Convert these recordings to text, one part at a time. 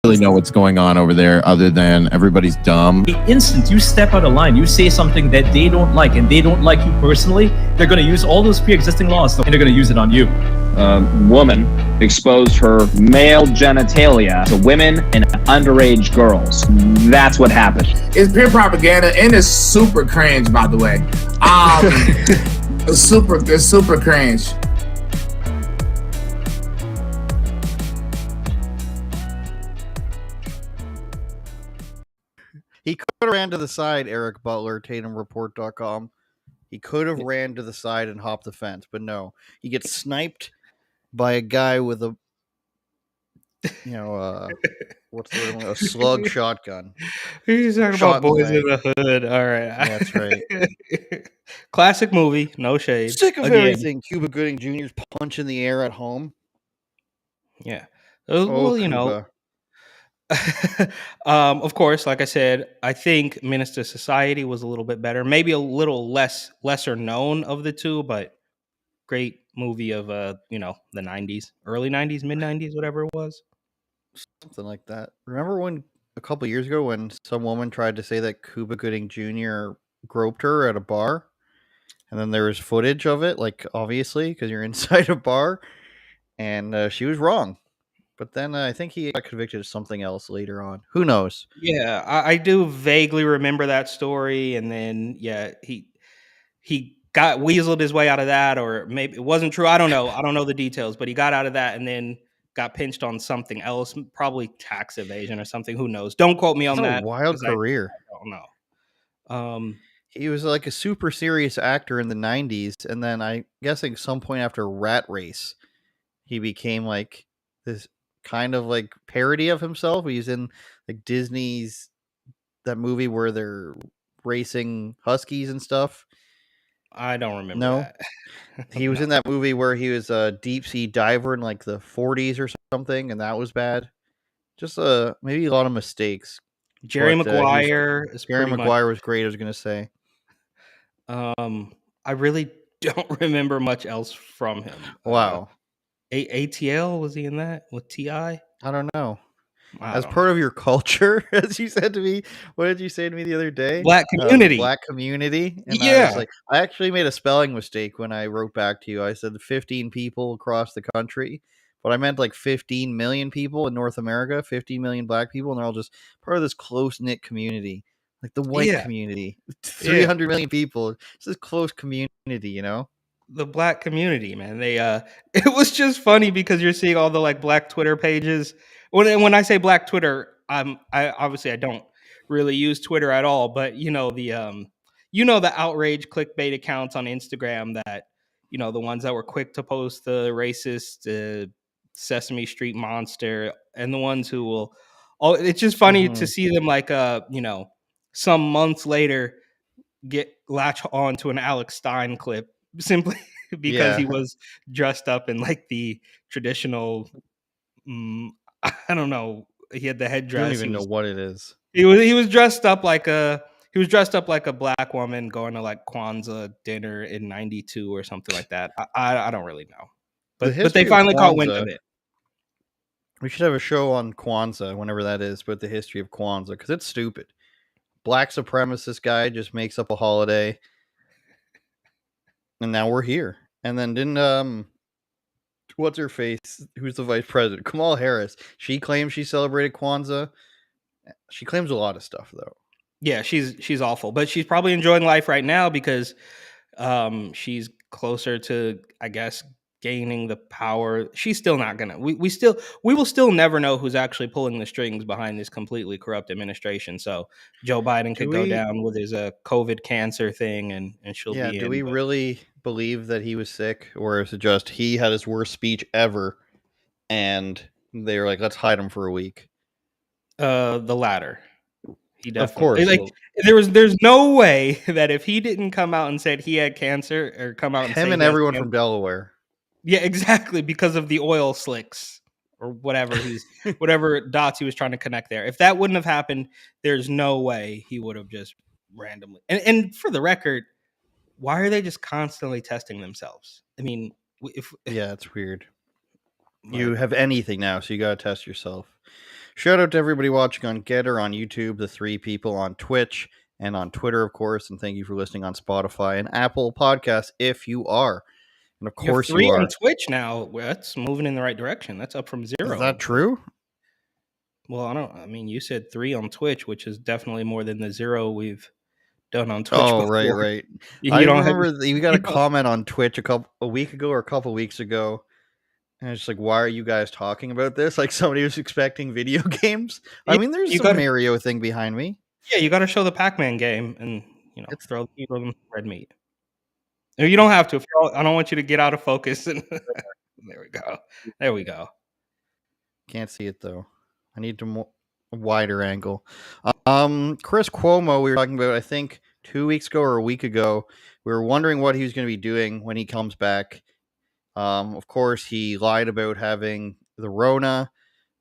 really know what's going on over there other than everybody's dumb. The instant you step out of line, you say something that they don't like and they don't like you personally, they're going to use all those pre-existing laws and they're going to use it on you. A woman exposed her male genitalia to women and underage girls. That's what happened. It's pure propaganda and it's super cringe, by the way. It's super cringe. He could have ran to the side, Eric Butler, TatumReport.com. He could have ran to the side and hopped the fence, but no. He gets sniped by a guy with a, what's the other one? A slug shotgun. He's talking Shot about Boys in in the the Hood. All right. Yeah, that's right. Classic movie, no shade. Sick of Again. everything. Cuba Gooding Jr.'s punch in the air at home. Yeah. Well, Cuba. Of course, like I said, I think Minister Society was a little bit better, maybe a little lesser known of the two, but great movie of the 90s, early 90s, mid 90s, whatever it was. Something like that. Remember when a couple years ago when some woman tried to say that Cuba Gooding Jr. groped her at a bar, and then there was footage of it, like obviously because you're inside a bar, and she was wrong. But then I think he got convicted of something else later on. Who knows? Yeah, I do vaguely remember that story, and then he got weaseled his way out of that, or maybe it wasn't true. I don't know. I don't know the details, but he got out of that and then got pinched on something else, probably tax evasion or something. Who knows? Don't quote me on that. A wild career. I don't know. He was like a super serious actor in the 90s, and then I'm guessing some point after Rat Race, he became like this kind of like parody of himself. He's in like Disney's that movie where they're racing huskies and stuff. I don't remember that. He was in that movie where he was a deep sea diver in like the 40s or something, and that was bad. Just maybe a lot of mistakes. Jerry Maguire was great, I was gonna say. I really don't remember much else from him. Wow. ATL, was he in that with T.I.? I don't know. As part of your culture, as you said to me, what did you say to me the other day? Black community. Black community. And yeah. I actually made a spelling mistake when I wrote back to you. I said 15 people across the country, but I meant like 15 million people in North America, 15 million black people, and they're all just part of this close-knit community. Like the white community. 300 million people. It's this close community, The black community, man. They it was just funny because you're seeing all the like black Twitter pages. When I say black Twitter, I obviously I don't really use Twitter at all, but the outrage clickbait accounts on Instagram that the ones that were quick to post the racist Sesame Street monster, and the ones who will it's just funny to see them like some months later latch on to an Alex Stein clip simply because he was dressed up in like the traditional I don't know. He had the headdress. I don't even know what it is. He was dressed up like a black woman going to like Kwanzaa dinner in '92 or something like that. I don't really know, but they finally caught wind of it. We should have a show on Kwanzaa whenever that is, but the history of Kwanzaa, because it's stupid. Black supremacist guy just makes up a holiday, and now we're here. And then didn't what's her face? Who's the vice president? Kamala Harris. She claims she celebrated Kwanzaa. She claims a lot of stuff, though. Yeah, she's awful, but she's probably enjoying life right now because she's closer to, I guess, gaining the power. She's still not gonna. We will still never know who's actually pulling the strings behind this completely corrupt administration. So Joe Biden could go down with his COVID cancer thing, and she'll be in. Do we really believe that he was sick, or is it just he had his worst speech ever, and they were like, let's hide him for a week? The latter. He definitely, of course. Like there's no way that if he didn't come out and said he had cancer, or come out and him say and everyone from Delaware. Yeah, exactly, because of the oil slicks or whatever whatever dots he was trying to connect there. If that wouldn't have happened, there's no way he would have just randomly. And for the record, why are they just constantly testing themselves? I mean, it's weird. You have anything now, so you got to test yourself. Shout out to everybody watching on Getter, on YouTube, the 3 people on Twitch, and on Twitter, of course. And thank you for listening on Spotify and Apple Podcasts if you are. And of You have course 3 you on are. Twitch now. Well, that's moving in the right direction. That's up from 0. Is that true? Well, I mean, you said 3 on Twitch, which is definitely more than the 0 we've done on Twitch Oh, before. right. I You don't have. remember we got a comment on Twitch a week ago or a couple weeks ago. And it's like, why are you guys talking about this? Like somebody was expecting video games. I mean, there's You some got Mario thing behind me. yeah. You got to show the Pac-Man game, and It's throw them red meat. No, you don't have to. I don't want you to get out of focus. And there we go. There we go. Can't see it though. I need a wider angle. Chris Cuomo, we were talking about, I think 2 weeks ago or a week ago. We were wondering what he was going to be doing when he comes back. Of course, he lied about having the Rona,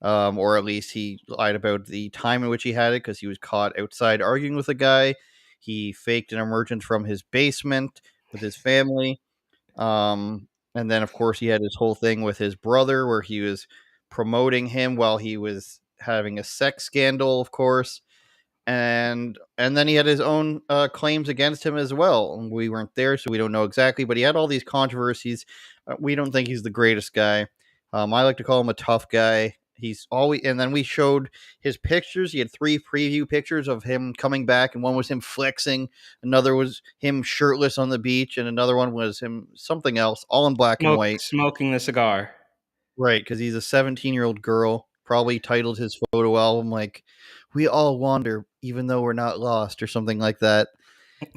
or at least he lied about the time in which he had it because he was caught outside arguing with a guy. He faked an emergence from his basement with his family. And then, of course, he had his whole thing with his brother where he was promoting him while he was having a sex scandal, of course. And then he had his own claims against him as well. We weren't there, so we don't know exactly. But he had all these controversies. We don't think he's the greatest guy. I like to call him a tough guy. He's always, and then we showed his pictures. He had 3 preview pictures of him coming back, and one was him flexing, another was him shirtless on the beach, and another one was him something else, all in black and white. Smoking the cigar. Right, because he's a 17-year-old girl. Probably titled his photo album like "We All Wander, Even Though We're Not Lost" or something like that.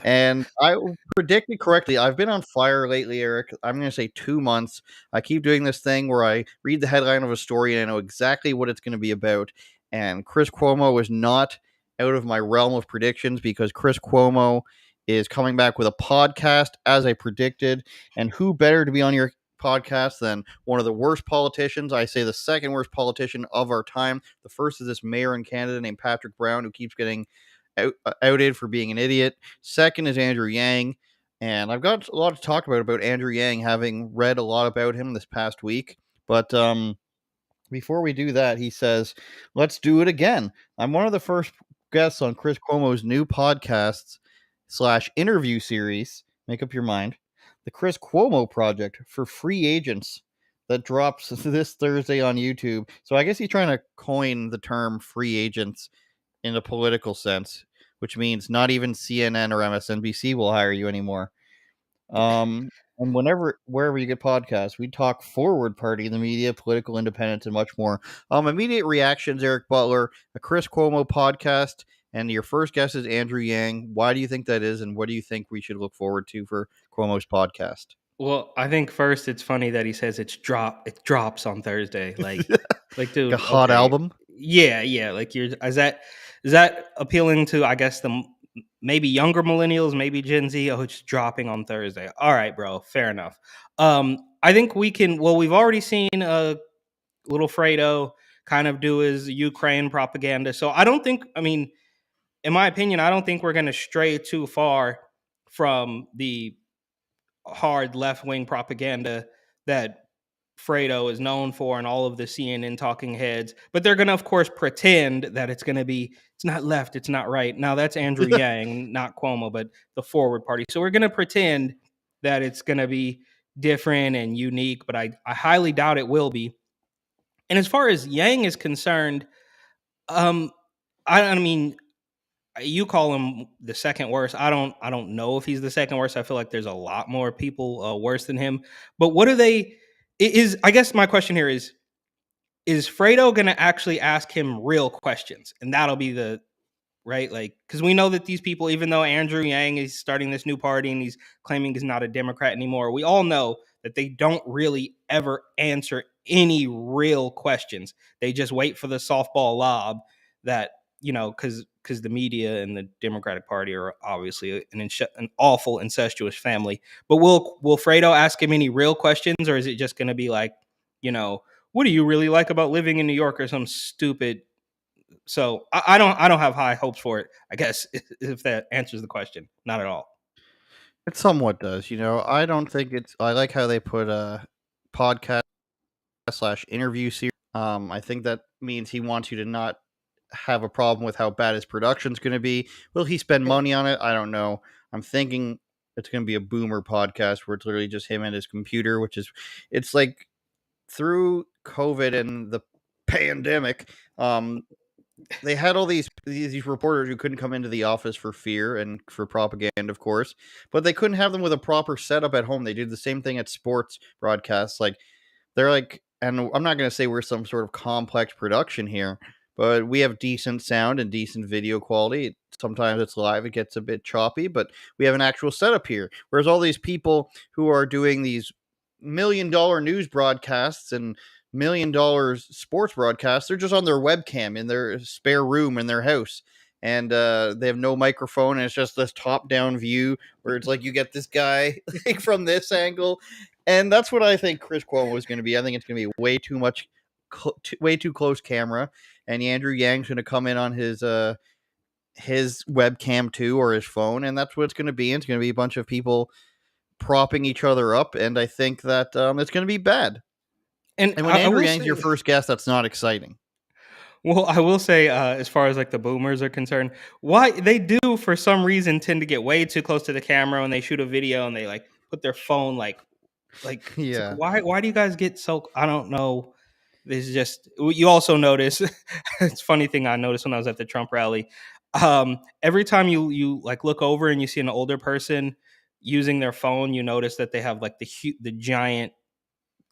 And I predicted correctly. I've been on fire lately, Eric. I'm going to say 2 months. I keep doing this thing where I read the headline of a story and I know exactly what it's going to be about. And Chris Cuomo was not out of my realm of predictions because Chris Cuomo is coming back with a podcast as I predicted. And who better to be on your podcast than one of the worst politicians? I say the second worst politician of our time. The first is this mayor in Canada named Patrick Brown, who keeps getting outed for being an idiot. Second is Andrew Yang, and I've got a lot to talk about Andrew Yang, having read a lot about him this past week. But before we do that, he says, "Let's do it again." I'm one of the first guests on Chris Cuomo's new podcasts / interview series. Make up your mind. The Chris Cuomo Project for free agents that drops this Thursday on YouTube. So I guess he's trying to coin the term free agents in a political sense, which means not even CNN or MSNBC will hire you anymore. And wherever you get podcasts, we talk forward party, the media, political independence, and much more. Immediate reactions, Eric Butler, a Chris Cuomo podcast, and your first guest is Andrew Yang. Why do you think that is, and what do you think we should look forward to for Cuomo's podcast? Well, I think first it's funny that he says it drops on Thursday. Like dude, a hot album. Yeah. Like is that appealing to, I guess, the maybe younger millennials, maybe Gen Z? Oh, it's dropping on Thursday. All right, bro. Fair enough. I think we can. Well, we've already seen little Fredo kind of do his Ukraine propaganda. So I don't think. I mean, in my opinion, I don't think we're going to stray too far from the hard left-wing propaganda that Fredo is known for and all of the CNN talking heads. But they're going to, of course, pretend that it's not left, it's not right. Now, that's Andrew Yang, not Cuomo, but the Forward Party. So we're going to pretend that it's going to be different and unique, but I highly doubt it will be. And as far as Yang is concerned, I mean, you call him the second worst. I don't know if he's the second worst. I feel like there's a lot more people worse than him. But what do they? I guess my question here is Fredo going to actually ask him real questions, and that'll be the right, like, because we know that these people, even though Andrew Yang is starting this new party and he's claiming he's not a Democrat anymore, we all know that they don't really ever answer any real questions. They just wait for the softball lob that because the media and the Democratic Party are obviously an awful incestuous family. But will Fredo ask him any real questions, or is it just going to be like, what do you really like about living in New York, or some stupid? So I don't have high hopes for it, I guess, if that answers the question. Not at all. It somewhat does. I don't think it's. I like how they put a podcast / interview series. I think that means he wants you to not have a problem with how bad his production's going to be. Will he spend money on it? I don't know. I'm thinking it's going to be a boomer podcast where it's literally just him and his computer, it's like through COVID and the pandemic, they had all these reporters who couldn't come into the office for fear and for propaganda, of course, but they couldn't have them with a proper setup at home. They did the same thing at sports broadcasts. Like they're like, and I'm not going to say we're some sort of complex production here, but we have decent sound and decent video quality. Sometimes it's live, it gets a bit choppy, but we have an actual setup here. Whereas all these people who are doing these $1 million news broadcasts and $1 million sports broadcasts, they're just on their webcam in their spare room in their house. And they have no microphone, and it's just this top-down view where it's like you get this guy like from this angle, and that's what I think Chris Cuomo is going to be. I think it's going to be way too much, way too close camera, and Andrew Yang's going to come in on his webcam too, or his phone, and that's what it's going to be. And it's going to be a bunch of people propping each other up, and I think that it's going to be bad. And when I Andrew will Yang's say, your first guest, that's not exciting. well, I will say, as far as like the boomers are concerned, why they do for some reason tend to get way too close to the camera when they shoot a video and they like put their phone like it's like, Yeah. why do you guys get so, I don't know. This is just, you also notice it's a funny thing I noticed when I was at the Trump rally. Every time you like look over and you see an older person using their phone, you notice that they have like the giant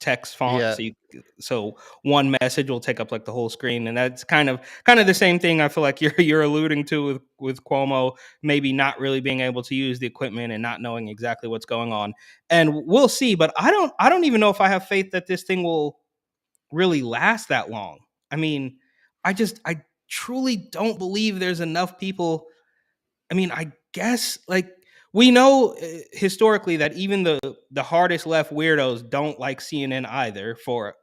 text font, Yeah. so one message will take up like the whole screen, and that's kind of the same thing I feel like you're alluding to with Cuomo maybe not really being able to use the equipment and not knowing exactly what's going on. And we'll see, but I don't even know if I have faith that this thing will really last that long. I mean, I truly don't believe there's enough people. I mean, I guess like we know historically that even the hardest left weirdos don't like CNN either. For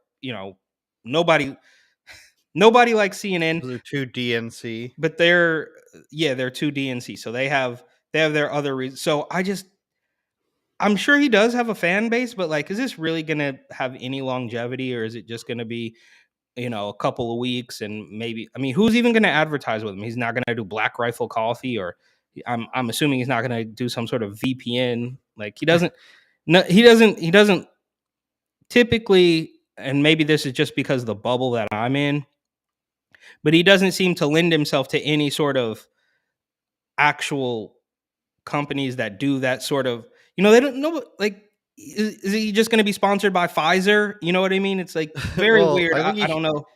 nobody nobody likes CNN, They're too DNC. but they're too DNC, so they have their other reasons. So I'm sure he does have a fan base, but like, is this really gonna have any longevity, or is it just gonna be a couple of weeks? And maybe, I mean, who's even going to advertise with him? He's not going to do Black Rifle Coffee, or I'm assuming he's not going to do some sort of VPN. Like he doesn't, no, he doesn't typically, and maybe this is just because of the bubble that I'm in, but he doesn't seem to lend himself to any sort of actual companies that do that sort of, they don't know, like, is he just going to be sponsored by Pfizer? You know what I mean? It's like very Well, weird. I think I don't know.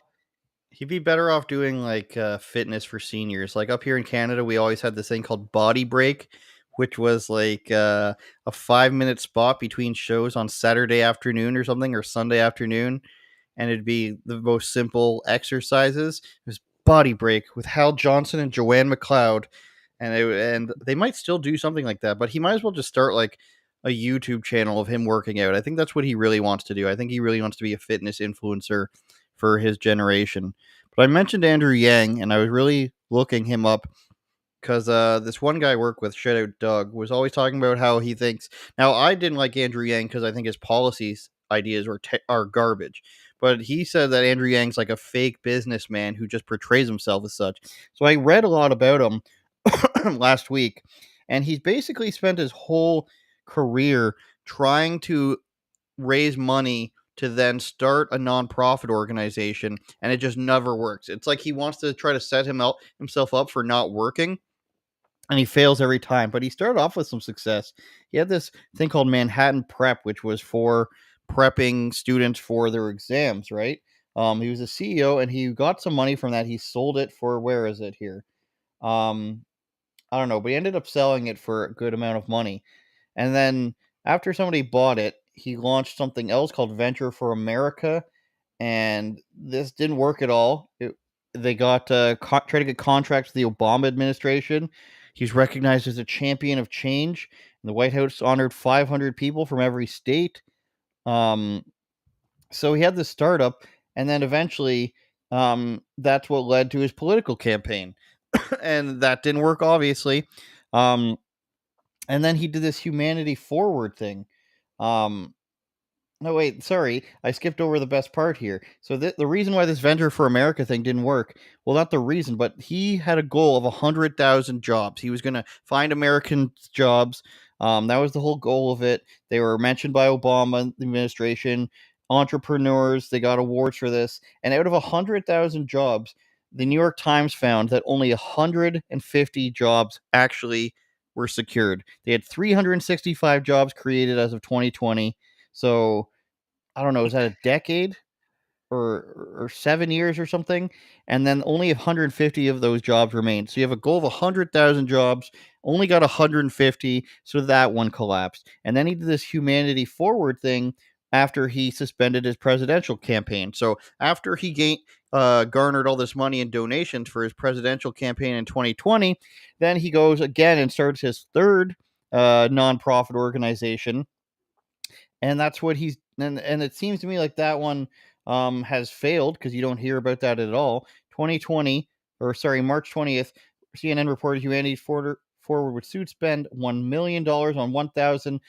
he'd be better off doing like fitness for seniors. Like up here in Canada, we always had this thing called Body Break, which was like a 5-minute spot between shows on Saturday afternoon or something, or Sunday afternoon, and it'd be the most simple exercises. It was Body Break with Hal Johnson and Joanne McLeod, and they might still do something like that, but he might as well just start like a YouTube channel of him working out. I think that's what he really wants to do. I think he really wants to be a fitness influencer for his generation. But I mentioned Andrew Yang, and I was really looking him up because this one guy I work with, shout out Doug, was always talking about how he thinks. Now, I didn't like Andrew Yang because I think his policies ideas are garbage. But he said that Andrew Yang's like a fake businessman who just portrays himself as such. So I read a lot about him last week, and he's basically spent his whole career trying to raise money to then start a nonprofit organization, and it just never works. It's like he wants to try to set himself up for not working, and he fails every time. But he started off with some success. He had this thing called Manhattan Prep, which was for prepping students for their exams, right? He was a CEO, and he got some money from that. He sold it for, where is it here? I don't know, but he ended up selling it for a good amount of money. And then after somebody bought it, he launched something else called Venture for America, and this didn't work at all. They got tried to get contracts with the Obama administration. He's recognized as a champion of change, and the White House honored 500 people from every state. So he had this startup, and then eventually, that's what led to his political campaign, and that didn't work, obviously. And then he did this humanity forward thing. No, wait, sorry. I skipped over the best part here. So the reason why this Venture for America thing didn't work, well, not the reason, but he had a goal of 100,000 jobs. He was going to find American jobs. That was the whole goal of it. They were mentioned by Obama administration, entrepreneurs. They got awards for this. And out of 100,000 jobs, the New York Times found that only 150 jobs actually were secured. They had 365 jobs created as of 2020. So I don't know, is that a decade or 7 years or something? And then only 150 of those jobs remain. So you have a goal of 100,000 jobs, only got 150, so that one collapsed. And then he did this humanity forward thing after he suspended his presidential campaign. So after he garnered all this money in donations for his presidential campaign in 2020, then he goes again and starts his third nonprofit organization, and that's what he's and it seems to me like that one has failed because you don't hear about that at all. 2020, or sorry, March 20th, CNN reported humanity forward would soon spend $1 million on 1,000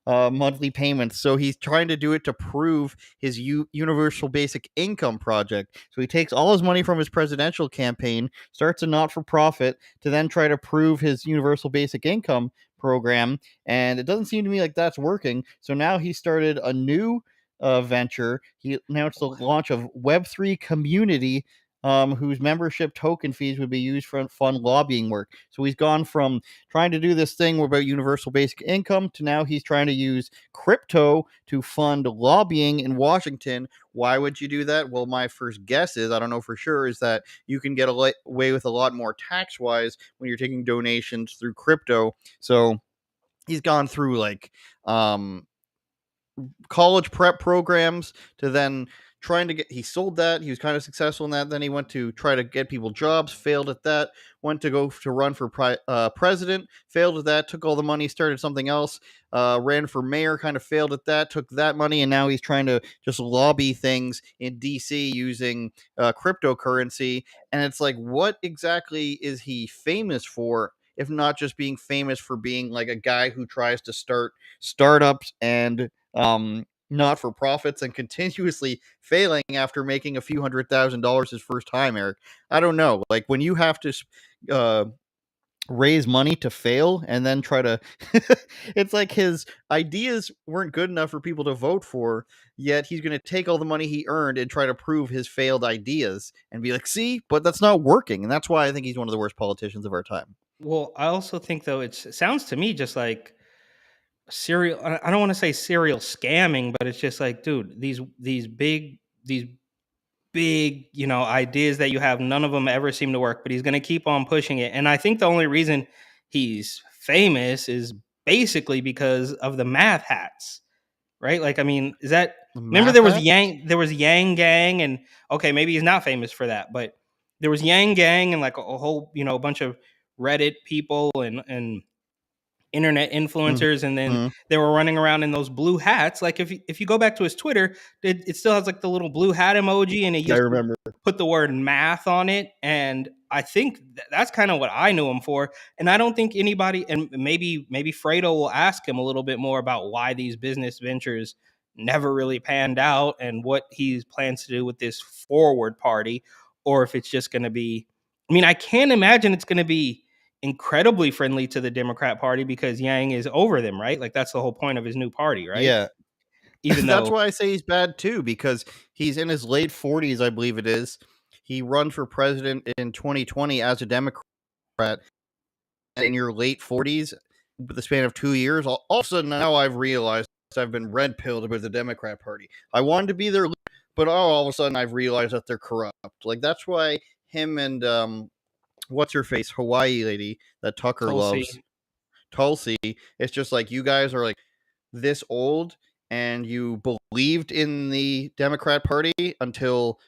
monthly payments. So he's trying to do it to prove his universal basic income project. So he takes all his money from his presidential campaign, starts a not-for-profit to then try to prove his universal basic income program, and it doesn't seem to me like that's working. So now he started a new venture. He announced the launch of Web3 Community, whose membership token fees would be used for fund lobbying work. So he's gone from trying to do this thing about universal basic income to now he's trying to use crypto to fund lobbying in Washington. Why would you do that? Well, my first guess is, I don't know for sure, is that you can get away with a lot more tax-wise when you're taking donations through crypto. So he's gone through like college prep programs to then trying to he sold that. He was kind of successful in that. Then he went to try to get people jobs, failed at that. Went to go to run for president, failed at that. Took all the money, started something else. Ran for mayor, kind of failed at that. Took that money, and now he's trying to just lobby things in DC using cryptocurrency. And it's like, what exactly is he famous for, if not just being famous for being like a guy who tries to start startups and not for profits and continuously failing after making a few $100,000 his first time, Eric? I don't know. Like, when you have to raise money to fail and then try to it's like his ideas weren't good enough for people to vote for, yet he's going to take all the money he earned and try to prove his failed ideas and be like, see, but that's not working. And that's why I think he's one of the worst politicians of our time. Well, I also think though it sounds to me just like serial. I don't want to say serial scamming, but it's just like, dude, these big, ideas that you have, none of them ever seem to work, but he's going to keep on pushing it. And I think the only reason he's famous is basically because of the math hats, right? Like, I mean, remember there was Yang Gang, and okay, maybe he's not famous for that, but there was Yang Gang and like a whole, a bunch of Reddit people and internet influencers, and then they were running around in those blue hats. Like if you go back to his Twitter, it still has like the little blue hat emoji, and it used to put the word math on it. And I think that's kind of what I knew him for. And I don't think anybody, and maybe Fredo will ask him a little bit more about why these business ventures never really panned out and what he plans to do with this forward party, or if it's just going to be, I mean, I can't imagine it's going to be incredibly friendly to the Democrat Party because Yang is over them, right? Like that's the whole point of his new party, right? Yeah. Even that's though why I say he's bad too, because he's in his late 40s, I believe it is. He run for president in 2020 as a Democrat. In your late 40s, with the span of 2 years, all of a sudden now I've realized I've been red pilled about the Democrat Party. I wanted to be their leader, but all of a sudden I've realized that they're corrupt. Like, that's why him and what's her face, Hawaii lady that Tucker loves, Tulsi, it's just like, you guys are like this old and you believed in the Democrat Party until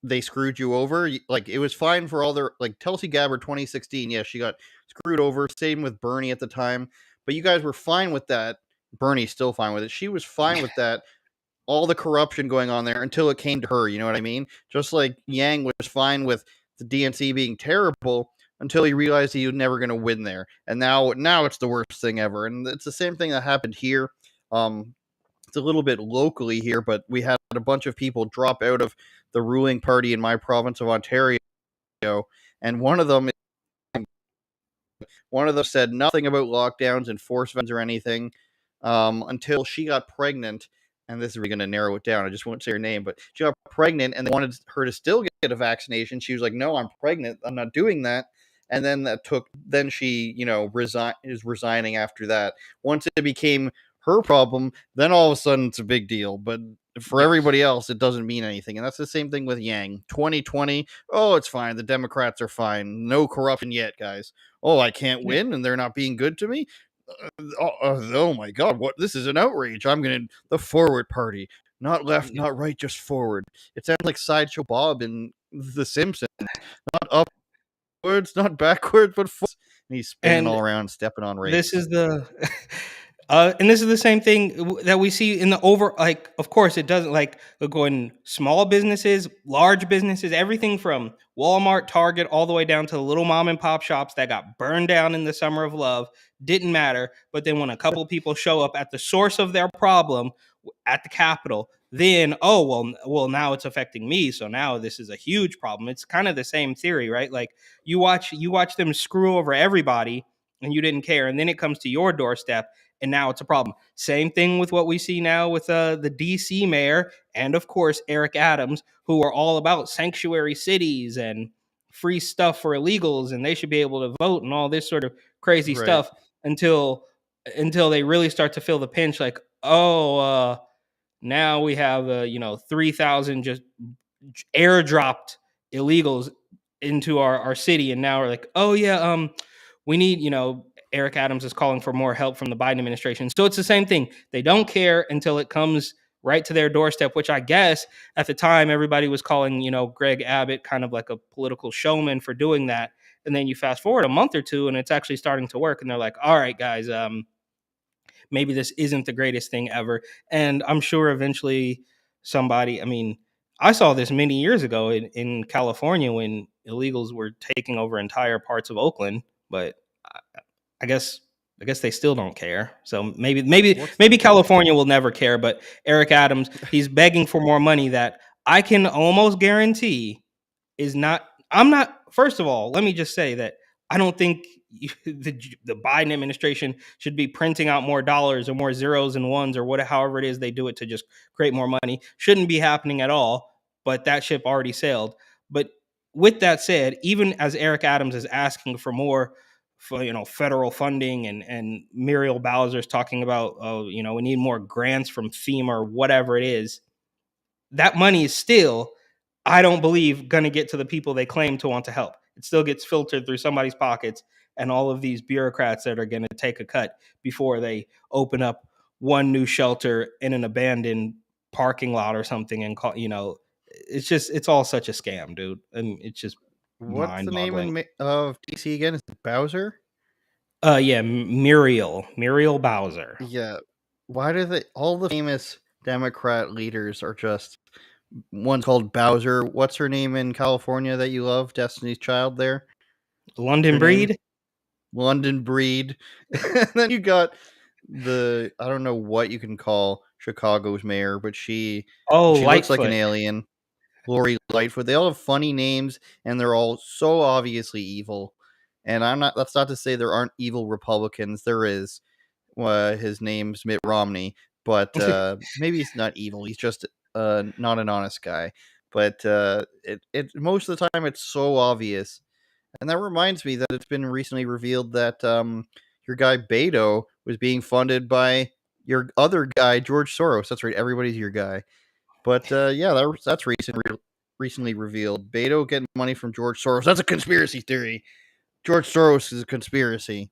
they screwed you over. Like, it was fine for all their, like, Tulsi Gabbard 2016, yeah, she got screwed over. Same with Bernie at the time, but you guys were fine with that. Bernie's still fine with it. She was fine with that, all the corruption going on there, until it came to her. You know what I mean? Just like Yang was fine with the DNC being terrible until he realized he was never going to win there, and now it's the worst thing ever. And it's the same thing that happened here. It's a little bit locally here, but we had a bunch of people drop out of the ruling party in my province of Ontario, and one of them said nothing about lockdowns and force vans or anything until she got pregnant. And this is really going to narrow it down. I just won't say her name, but she got pregnant and they wanted her to still get a vaccination. She was like, no, I'm pregnant. I'm not doing that. And then then she, is resigning after that. Once it became her problem, then all of a sudden it's a big deal. But for everybody else, it doesn't mean anything. And that's the same thing with Yang. 2020, oh, it's fine. The Democrats are fine. No corruption yet, guys. Oh, I can't win and they're not being good to me. Oh my God! What? This is an outrage. I'm gonna the forward party, not left, not right, just forward. It sounds like Sideshow Bob in The Simpsons. Not upwards, not backwards, but forwards. And he's spinning all around, stepping on rakes. This is the, and this is the same thing that we see in the of course, it doesn't go in small businesses, large businesses, everything from Walmart, Target, all the way down to the little mom and pop shops that got burned down in the summer of love. Didn't matter. But then when a couple of people show up at the source of their problem at the Capitol, then, well, now it's affecting me. So now this is a huge problem. It's kind of the same theory, right? Like you watch them screw over everybody and you didn't care. And then it comes to your doorstep and now it's a problem. Same thing with what we see now with the DC mayor and, of course, Eric Adams, who are all about sanctuary cities and free stuff for illegals, and they should be able to vote and all this sort of crazy stuff until they really start to feel the pinch. Like, now we have 3,000 just airdropped illegals into our city, and now we're like, we need, Eric Adams is calling for more help from the Biden administration. So it's the same thing. They don't care until it comes right to their doorstep, which I guess at the time everybody was calling, Greg Abbott kind of like a political showman for doing that. And then you fast forward a month or two and it's actually starting to work. And they're like, all right, guys, maybe this isn't the greatest thing ever. And I'm sure eventually I saw this many years ago in California when illegals were taking over entire parts of Oakland, but I guess they still don't care. So maybe California will never care, but Eric Adams, he's begging for more money that I can almost guarantee is not. First of all, let me just say that I don't think the Biden administration should be printing out more dollars or more zeros and ones or however it is they do it to just create more money. Shouldn't be happening at all, but that ship already sailed. But with that said, even as Eric Adams is asking for more federal funding and Muriel Bowser's talking about, we need more grants from FEMA or whatever it is, that money is still, I don't believe, going to get to the people they claim to want to help. It still gets filtered through somebody's pockets and all of these bureaucrats that are going to take a cut before they open up one new shelter in an abandoned parking lot or something and call, it's all such a scam, dude. And it's just what's the name of DC again? Is it Bowser? Muriel Bowser. Yeah. Why do all the famous Democrat leaders are just one's called Bowser? What's her name in California that you love? Destiny's Child there? London Breed? London Breed. And then you got I don't know what you can call Chicago's mayor, but she looks like an alien. Lori Lightfoot. They all have funny names and they're all so obviously evil. And that's not to say there aren't evil Republicans. There is. His name's Mitt Romney, but maybe he's not evil. He's just not an honest guy. But it most of the time it's so obvious. And that reminds me that it's been recently revealed that your guy Beto was being funded by your other guy, George Soros. That's right. Everybody's your guy. But that's recently revealed. Beto getting money from George Soros. That's a conspiracy theory. George Soros is a conspiracy.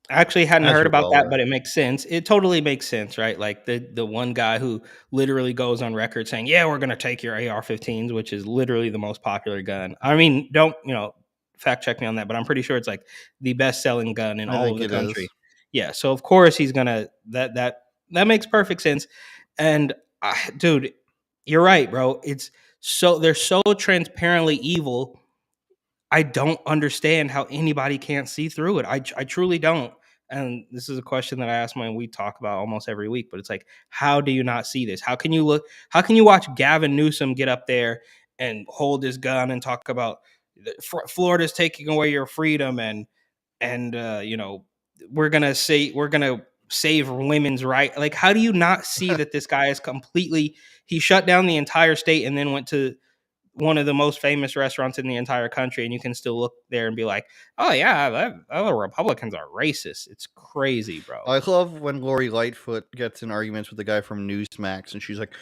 I actually hadn't heard about that, but it makes sense. It totally makes sense, right? Like the one guy who literally goes on record saying, yeah, we're going to take your AR-15s, which is literally the most popular gun. I mean, don't, fact check me on that, but I'm pretty sure it's like the best-selling gun in all of the country. Yeah, so of course he's going to, that makes perfect sense. And dude, you're right, bro. They're so transparently evil. I don't understand how anybody can't see through it. I truly don't. and this is a question that I ask we talk about almost every week, but it's like, how do you not see this? How can you watch Gavin Newsom get up there and hold his gun and talk about Florida's taking away your freedom and we're gonna save women's right? Like, how do you not see that this guy is he shut down the entire state and then went to one of the most famous restaurants in the entire country, and you can still look there and be like, oh yeah, the Republicans are racist. It's crazy, bro. I love when Lori Lightfoot gets in arguments with the guy from Newsmax, and she's like,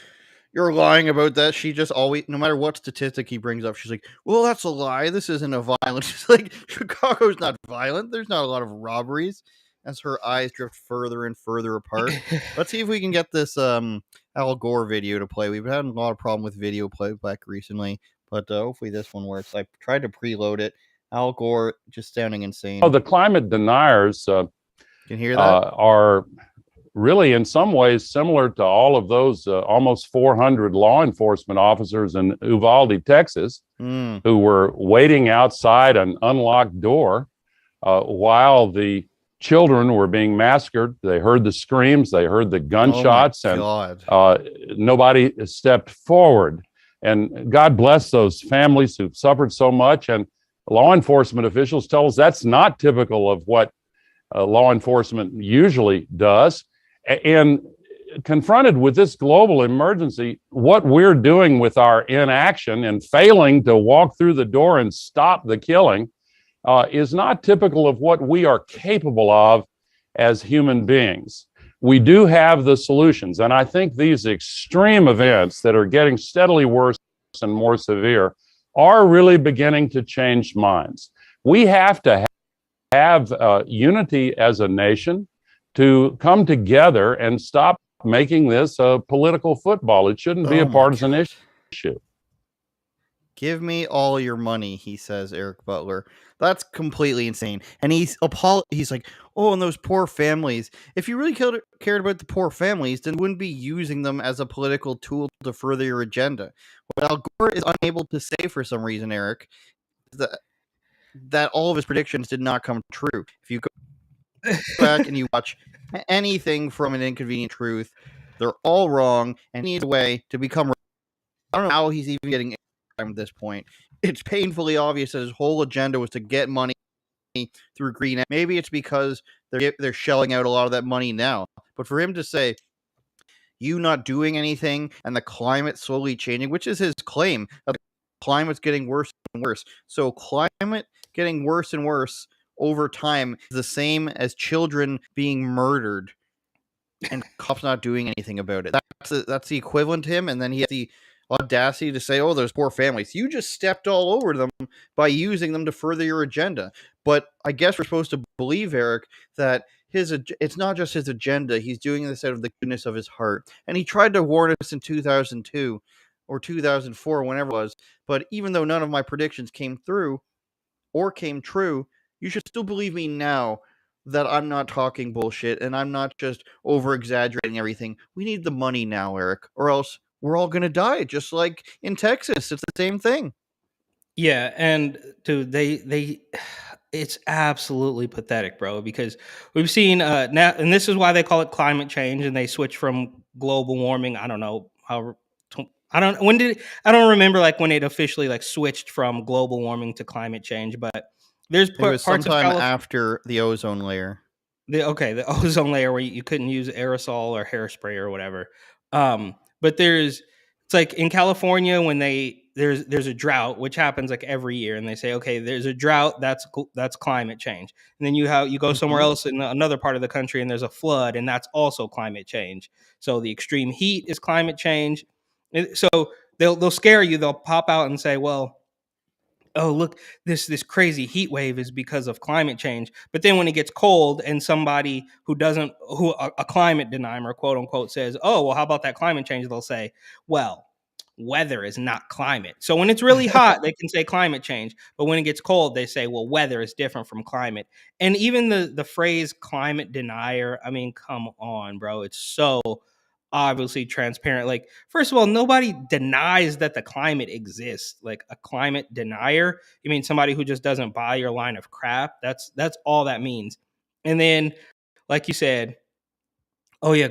"You're lying about that." She just always, no matter what statistic he brings up, she's like, "Well, that's a lie. This isn't a violent." She's like, "Chicago's not violent. There's not a lot of robberies." As her eyes drift further and further apart. Let's see if we can get this Al Gore video to play. We've had a lot of problem with video playback recently, but hopefully this one works. I tried to preload it. Al Gore just sounding insane. Oh, the climate deniers Can you hear that? are really in some ways similar to all of those almost 400 law enforcement officers in Uvalde, Texas, who were waiting outside an unlocked door while the children were being massacred. They heard the screams, they heard the gunshots, and nobody stepped forward. And God bless those families who've suffered so much. And law enforcement officials tell us that's not typical of what law enforcement usually does. And confronted with this global emergency, what we're doing with our inaction and failing to walk through the door and stop the killing is not typical of what we are capable of as human beings. We do have the solutions, and I think these extreme events that are getting steadily worse and more severe are really beginning to change minds. We have to have unity as a nation to come together and stop making this a political football. It shouldn't be a partisan issue. Give me all your money, he says, Eric Butler. That's completely insane. And he's like, oh, and those poor families. If you really cared about the poor families, then you wouldn't be using them as a political tool to further your agenda. What Al Gore is unable to say for some reason, Eric, is that all of his predictions did not come true. If you go back and you watch anything from An Inconvenient Truth, they're all wrong, and he needs a way to become. I don't know how he's even getting at this point. It's painfully obvious that his whole agenda was to get money through green. Maybe it's because they're shelling out a lot of that money now. But for him to say, you not doing anything and the climate slowly changing, which is his claim, that the climate's getting worse and worse. So climate getting worse and worse over time is the same as children being murdered and cops not doing anything about it. That's the equivalent to him. And then he has the audacity to say, oh, those poor families. You just stepped all over them by using them to further your agenda. But I guess we're supposed to believe, Eric, that it's not just his agenda. He's doing this out of the goodness of his heart. And he tried to warn us in 2002 or 2004, whenever it was. But even though none of my predictions came through or came true, you should still believe me now that I'm not talking bullshit and I'm not just over-exaggerating everything. We need the money now, Eric, or else we're all going to die, just like in Texas. It's the same thing. Yeah, and dude, it's absolutely pathetic, bro, because we've seen now, and this is why they call it climate change, and they switch from global warming. I don't know how. I don't remember like when it officially like switched from global warming to climate change, but there's it was parts sometime of after the ozone layer. The ozone layer where you couldn't use aerosol or hairspray or whatever. But it's like in California when there's a drought, which happens like every year, and they say, okay, there's a drought, that's climate change. And then you go somewhere else in another part of the country and there's a flood, and that's also climate change. So the extreme heat is climate change. So they'll scare you. They'll pop out and say, well, oh, look, this crazy heat wave is because of climate change. But then when it gets cold and somebody a climate denier, quote unquote, says, oh, well, how about that climate change? They'll say, well, weather is not climate. So when it's really hot, they can say climate change. But when it gets cold, they say, well, weather is different from climate. And even the phrase climate denier, I mean, come on, bro. It's so obviously transparent. Like, first of all, nobody denies that the climate exists. Like, a climate denier, you mean somebody who just doesn't buy your line of crap. That's all that means. And then like you said, oh yeah,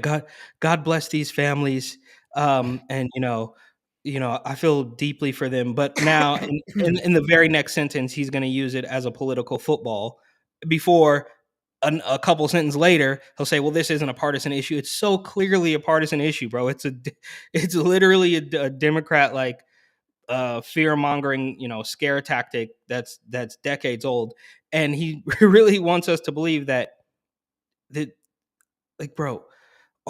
God bless these families, and I feel deeply for them. But now, in the very next sentence, he's going to use it as a political football. Before a couple sentences later, he'll say, "Well, this isn't a partisan issue. It's so clearly a partisan issue, bro. It's literally a Democrat like fear mongering, scare tactic that's decades old, and he really wants us to believe that like, bro."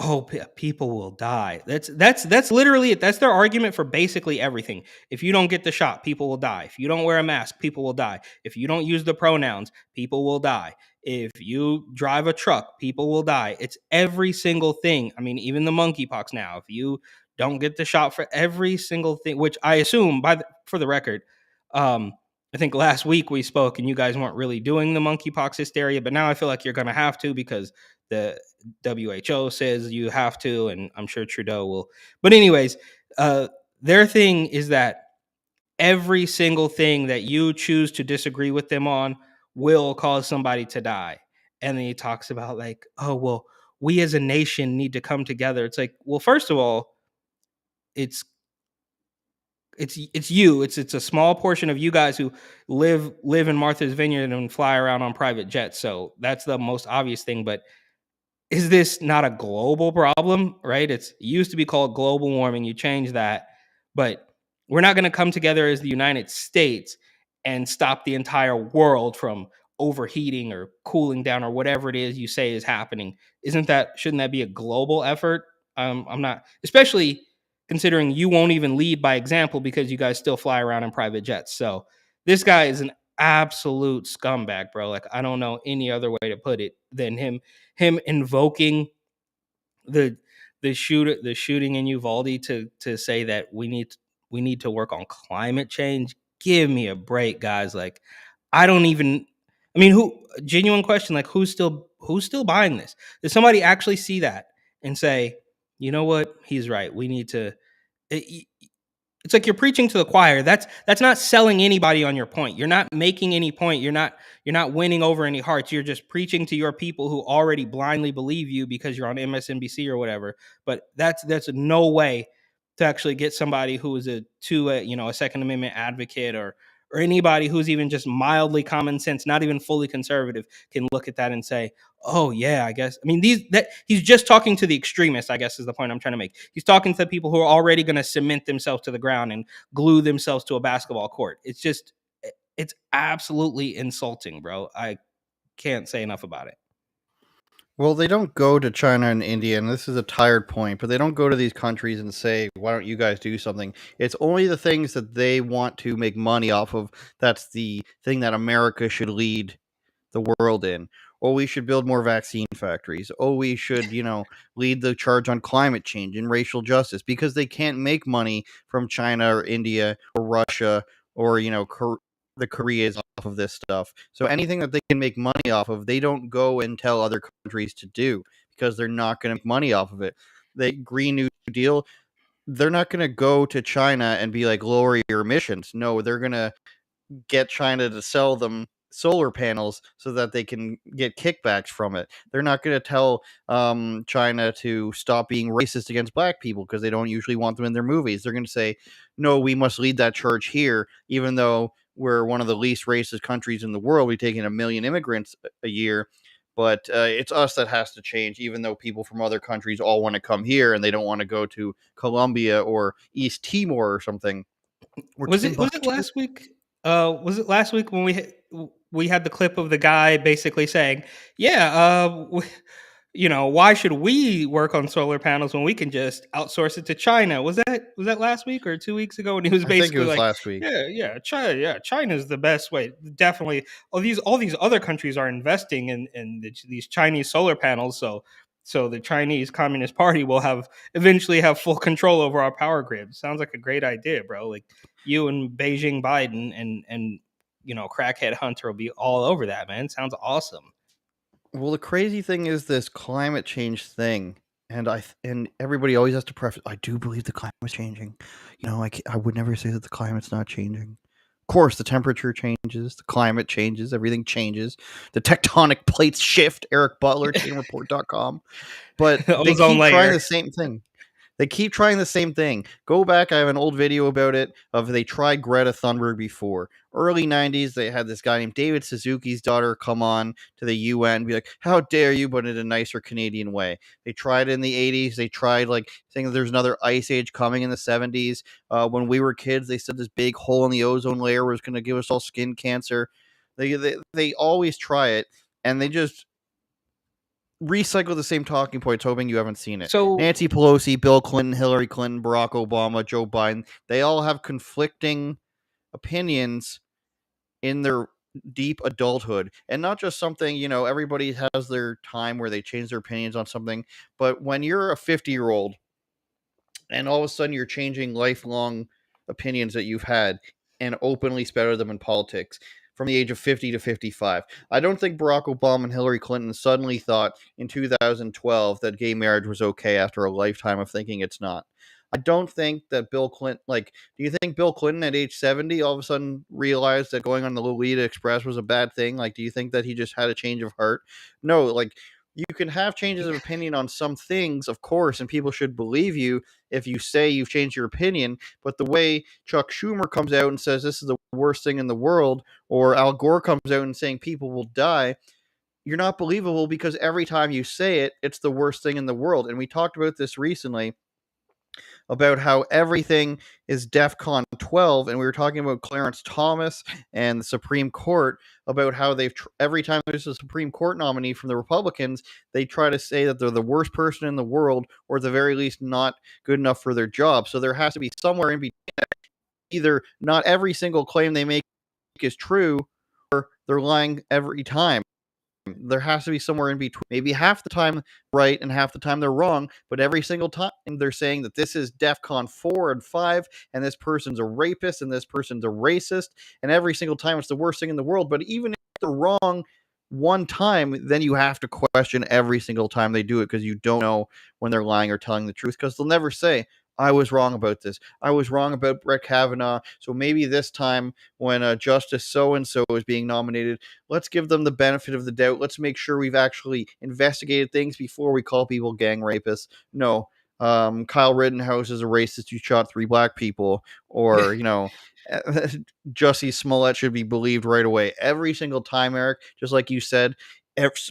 Oh, people will die. That's literally it. That's their argument for basically everything. If you don't get the shot, people will die. If you don't wear a mask, people will die. If you don't use the pronouns, people will die. If you drive a truck, people will die. It's every single thing. I mean, even the monkeypox now. If you don't get the shot for every single thing, which I assume for the record, I think last week we spoke and you guys weren't really doing the monkeypox hysteria, but now I feel like you're going to have to because the WHO says you have to, and I'm sure Trudeau will. But anyways, their thing is that every single thing that you choose to disagree with them on will cause somebody to die. And then he talks about like, oh well, we as a nation need to come together. It's like, well, first of all, it's you. It's a small portion of you guys who live in Martha's Vineyard and fly around on private jets. So that's the most obvious thing. But is this not a global problem, right? It used to be called global warming. You change that, but we're not going to come together as the United States and stop the entire world from overheating or cooling down or whatever it is you say is happening. Shouldn't that be a global effort? I'm not, especially considering you won't even lead by example because you guys still fly around in private jets. So this guy is an absolute scumbag, bro. Like, I don't know any other way to put it than him invoking the shooting in Uvalde to say that we need to work on climate change. Give me a break, guys. Like, I don't even, I mean, who, genuine question, like who's still buying this? Does somebody actually see that and say, you know what, he's right, we need to it's like you're preaching to the choir. That's not selling anybody on your point. You're not making any point. You're not winning over any hearts. You're just preaching to your people who already blindly believe you because you're on MSNBC or whatever. But that's no way to actually get somebody who is a Second Amendment advocate or anybody who's even just mildly common sense, not even fully conservative, can look at that and say, "Oh yeah, I guess." I mean, he's just talking to the extremists, I guess is the point I'm trying to make. He's talking to the people who are already going to cement themselves to the ground and glue themselves to a basketball court. It's absolutely insulting, bro. I can't say enough about it. Well, they don't go to China and India, and this is a tired point, but they don't go to these countries and say, why don't you guys do something? It's only the things that they want to make money off of. That's the thing that America should lead the world in. Oh, we should build more vaccine factories. Oh, we should, lead the charge on climate change and racial justice, because they can't make money from China or India or Russia or, the Koreas off of this stuff. So anything that they can make money off of, they don't go and tell other countries to do because they're not going to make money off of it. The Green New Deal, they're not going to go to China and be like, lower your emissions. No, they're going to get China to sell them solar panels so that they can get kickbacks from it. They're not going to tell China to stop being racist against black people because they don't usually want them in their movies. They're going to say, no, we must lead that charge here, even though we're one of the least racist countries in the world. We take in 1 million immigrants a year. But it's us that has to change, even though people from other countries all want to come here and they don't want to go to Colombia or East Timor or something. Was it last week? Was it last week when we had the clip of the guy basically saying, "Yeah, why should we work on solar panels when we can just outsource it to China?" Was that last week or 2 weeks ago? And he was basically I think it was like, last week. China's the best way. Definitely, all these other countries are investing in these Chinese solar panels, so the Chinese Communist Party will eventually have full control over our power grid. Sounds like a great idea, bro. Like, you and Beijing Biden and crackhead Hunter will be all over that, man. Sounds awesome. Well, the crazy thing is this climate change thing, and everybody always has to preface, I do believe the climate's changing. I would never say that the climate's not changing. course, the temperature changes, the climate changes, everything changes, the tectonic plates shift. Eric Butler, chainreport.com. But they Ozone keep trying layer. the same thing. They keep trying the same thing. Go back. I have an old video about it of they tried Greta Thunberg before. Early 90s, they had this guy named David Suzuki's daughter come on to the UN, be like, how dare you, but in a nicer Canadian way. They tried it in the 80s. They tried like saying that there's another ice age coming in the 70s. When we were kids, they said this big hole in the ozone layer was going to give us all skin cancer. They always try it, and they just recycle the same talking points, hoping you haven't seen it. So Nancy Pelosi, Bill Clinton, Hillary Clinton, Barack Obama, Joe Biden, they all have conflicting opinions in their deep adulthood. And not just something, everybody has their time where they change their opinions on something. But when you're a 50-year-old and all of a sudden you're changing lifelong opinions that you've had and openly spatter them in politics from the age of 50 to 55. I don't think Barack Obama and Hillary Clinton suddenly thought in 2012 that gay marriage was okay after a lifetime of thinking it's not. I don't think that Bill Clinton, do you think Bill Clinton at age 70 all of a sudden realized that going on the Lolita Express was a bad thing? Do you think that he just had a change of heart? No, you can have changes of opinion on some things, of course, and people should believe you if you say you've changed your opinion. But the way Chuck Schumer comes out and says this is the worst thing in the world, or Al Gore comes out and saying people will die, you're not believable because every time you say it, it's the worst thing in the world. And we talked about this recently about how everything is DEFCON 12, and we were talking about Clarence Thomas and the Supreme Court about how every time there's a Supreme Court nominee from the Republicans, they try to say that they're the worst person in the world, or at the very least not good enough for their job. So there has to be somewhere in between. Either not every single claim they make is true, or they're lying every time. There has to be somewhere in between. Maybe half the time right and half the time they're wrong, but every single time they're saying that this is DEFCON 4 and 5, and this person's a rapist and this person's a racist, and every single time it's the worst thing in the world. But even if they're wrong one time, then you have to question every single time they do it, because you don't know when they're lying or telling the truth, because they'll never say, I was wrong about this. I was wrong about Brett Kavanaugh. So maybe this time when Justice so-and-so is being nominated, let's give them the benefit of the doubt. Let's make sure we've actually investigated things before we call people gang rapists. No, Kyle Rittenhouse is a racist who shot 3 black people. Or, Jussie Smollett should be believed right away. Every single time, Eric, just like you said,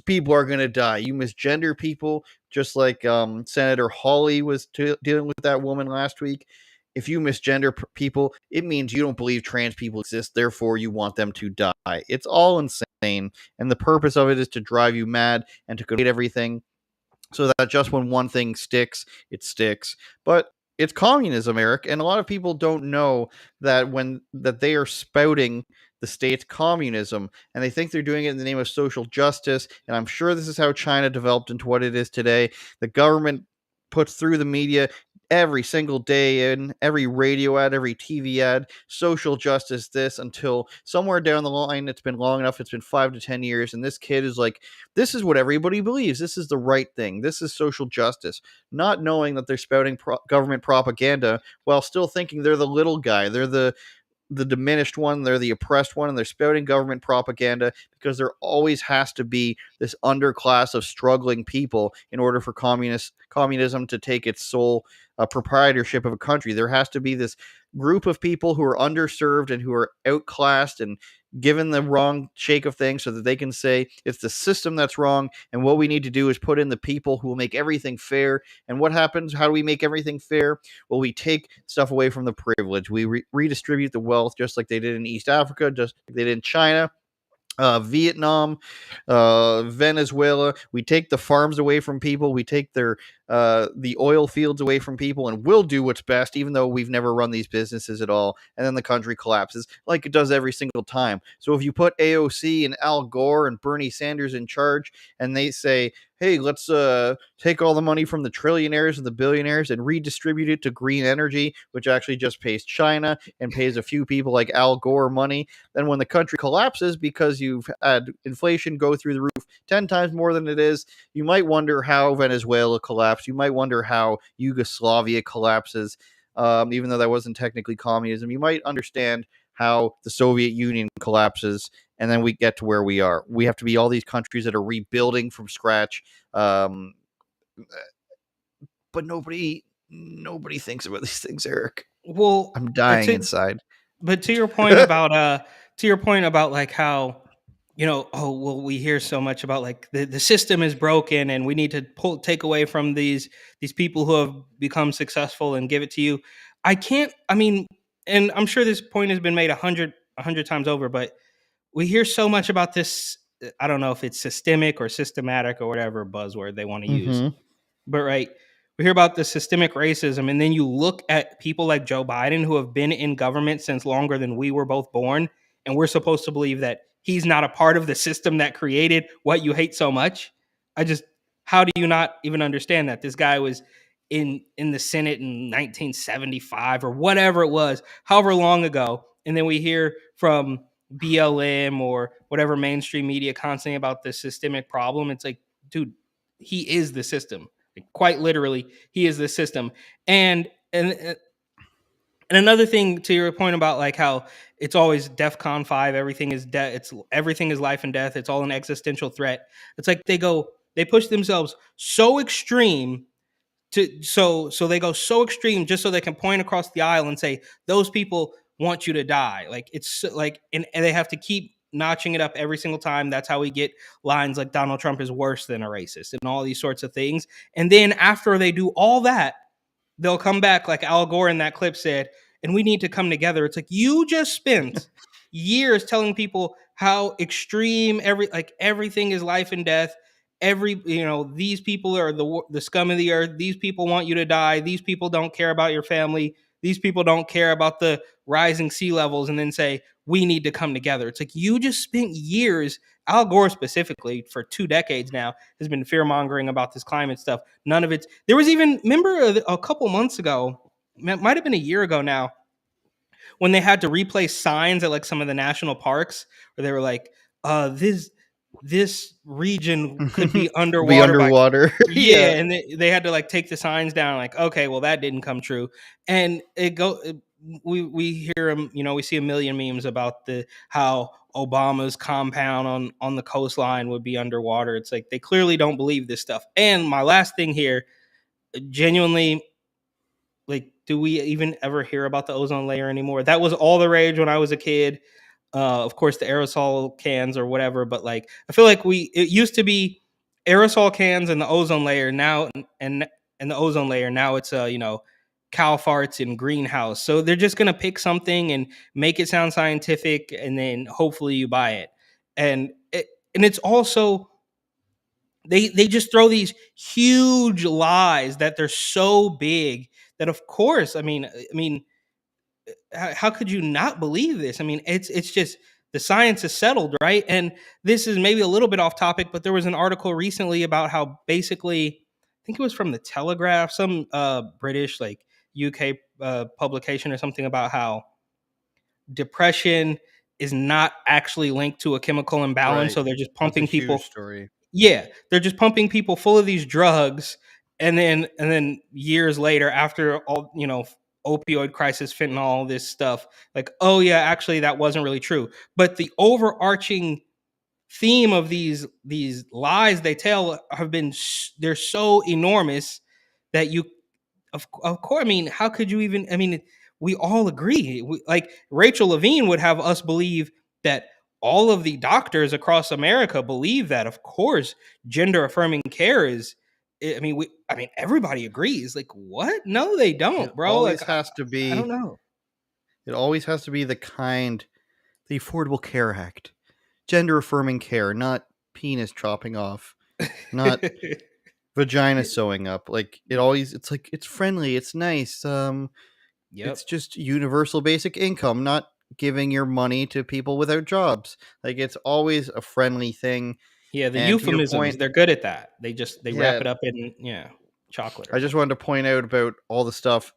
people are going to die. You misgender people, just like Senator Hawley was dealing with that woman last week. If you misgender people, it means you don't believe trans people exist, therefore you want them to die. It's all insane, and the purpose of it is to drive you mad and to create everything so that just when one thing sticks, it sticks. But it's communism, Eric, and a lot of people don't know that they are spouting the state's communism, and they think they're doing it in the name of social justice. And I'm sure this is how China developed into what it is today. The government puts through the media every single day, in every radio ad, every TV ad, social justice this, until somewhere down the line, it's been long enough, it's been 5 to 10 years, and this kid is like, this is what everybody believes, this is the right thing, this is social justice, not knowing that they're spouting government propaganda while still thinking they're the little guy, they're the diminished one, they're the oppressed one, and they're spouting government propaganda because there always has to be this underclass of struggling people in order for communism to take its sole proprietorship of a country. There has to be this group of people who are underserved and who are outclassed and given the wrong shake of things so that they can say it's the system that's wrong, and what we need to do is put in the people who will make everything fair. And what happens? How do we make everything fair? Well, we take stuff away from the privilege. We redistribute the wealth, just like they did in East Africa, just like they did in China, Vietnam, Venezuela. We take the farms away from people. We take the oil fields away from people, and we'll do what's best, even though we've never run these businesses at all. And then the country collapses like it does every single time. So if you put AOC and Al Gore and Bernie Sanders in charge, and they say, hey, let's take all the money from the trillionaires and the billionaires and redistribute it to green energy, which actually just pays China and pays a few people like Al Gore money. Then when the country collapses because you've had inflation go through the roof 10 times more than it is, you might wonder how Venezuela collapsed. You might wonder how Yugoslavia collapses, even though that wasn't technically communism. You might understand how the Soviet Union collapses, and then we get to where we are. We have to be all these countries that are rebuilding from scratch. But nobody thinks about these things, Eric. Well, I'm dying inside. But to your point about like how, oh well, we hear so much about like the system is broken and we need to take away from these people who have become successful and give it to you. I mean, and I'm sure this point has been made a hundred times over, but we hear so much about this. I don't know if it's systemic or systematic or whatever buzzword they want to use. But right, we hear about the systemic racism, and then you look at people like Joe Biden who have been in government since longer than we were both born, and we're supposed to believe that he's not a part of the system that created what you hate so much. How do you not even understand that this guy was in the Senate in 1975 or whatever it was, however long ago, and then we hear from BLM or whatever mainstream media constantly about the systemic problem. It's like, dude, he is the system. Quite literally, he is the system. And another thing to your point about like how it's always DEFCON 5, everything is everything is life and death. It's all an existential threat. It's like they push themselves so extreme so they go so extreme just so they can point across the aisle and say those people want you to die. Like it's like and they have to keep notching it up every single time. That's how we get lines like Donald Trump is worse than a racist and all these sorts of things. And then after they do all that, they'll come back like Al Gore in that clip said, and we need to come together. It's like you just spent years telling people how extreme everything is life and death. These people are the scum of the earth. These people want you to die. These people don't care about your family. These people don't care about the rising sea levels, and then say we need to come together. It's like you just spent years, Al Gore specifically for 2 decades now has been fear mongering about this climate stuff. None of it. There was even, remember a couple months ago, it might have been a year ago now, when they had to replace signs at like some of the national parks where they were like, this region could be underwater. Yeah. And they had to like take the signs down. Like, okay, well that didn't come true. And we hear them. We see a million memes about how Obama's compound on the coastline would be underwater. It's like they clearly don't believe this stuff. And my last thing here, genuinely, like, do we even ever hear about the ozone layer anymore? That was all the rage when I was a kid. Of course, the aerosol cans or whatever, but like I feel like it used to be aerosol cans and the ozone layer now, and the ozone layer now it's cow farts and greenhouse. So they're just gonna pick something and make it sound scientific, and then hopefully you buy it. And it's also they just throw these huge lies that they're so big that of course I mean how could you not believe this? I mean, it's just the science is settled, right? And this is maybe a little bit off topic, but there was an article recently about how basically, I think it was from the Telegraph, some British like UK publication or something, about how depression is not actually linked to a chemical imbalance. Right. So they're just pumping That's a people. huge story. Yeah, they're just pumping people full of these drugs, and then years later, after all, opioid crisis, fentanyl, all this stuff, like, oh yeah, actually that wasn't really true. But the overarching theme of these lies they tell they're so enormous that of course, I mean, how could you even? I mean, we all agree. Like Rachel Levine would have us believe that all of the doctors across America believe that. Of course, gender affirming care is. I mean, everybody agrees. Like, what? No, they don't, bro. Always Like, has to be. I don't know. It always has to be the Affordable Care Act, gender affirming care, not penis chopping off, not vagina sewing up. Like it's like it's friendly, it's nice. It's just universal basic income, not giving your money to people without jobs. Like it's always a friendly thing. Yeah, the And euphemisms, they're good at that. They wrap it up in chocolate. I just wanted to point out about all the stuff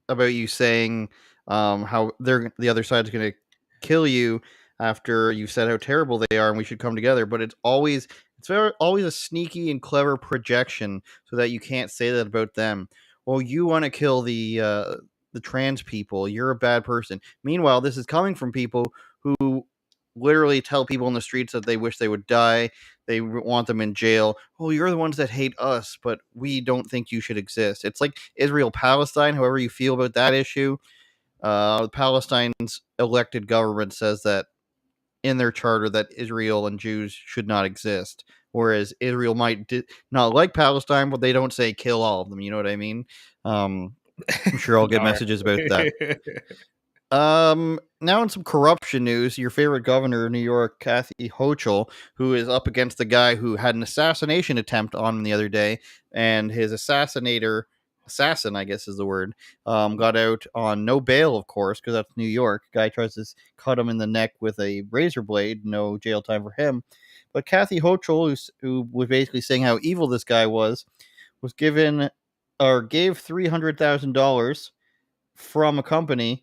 about you saying how the other side's going to kill you after you said how terrible they are and we should come together. But it's always a sneaky and clever projection so that you can't say that about them. Well, you want to kill the the trans people. You're a bad person. Meanwhile, this is coming from people who literally tell people in the streets that they wish they would die. They want them in jail. Oh, you're the ones that hate us, but we don't think you should exist. It's like Israel Palestine, however you feel about that issue. Palestine's elected government says that in their charter that Israel and Jews should not exist, whereas Israel might not like Palestine, but they don't say kill all of them. You know what I mean? I'm sure I'll get messages about that. Now in some corruption news, your favorite governor of New York, Kathy Hochul, who is up against the guy who had an assassination attempt on him the other day, and his assassin, I guess is the word, got out on no bail, of course, because that's New York. Guy tries to cut him in the neck with a razor blade, no jail time for him. But Kathy Hochul, who was basically saying how evil this guy was given or gave $300,000 from a company,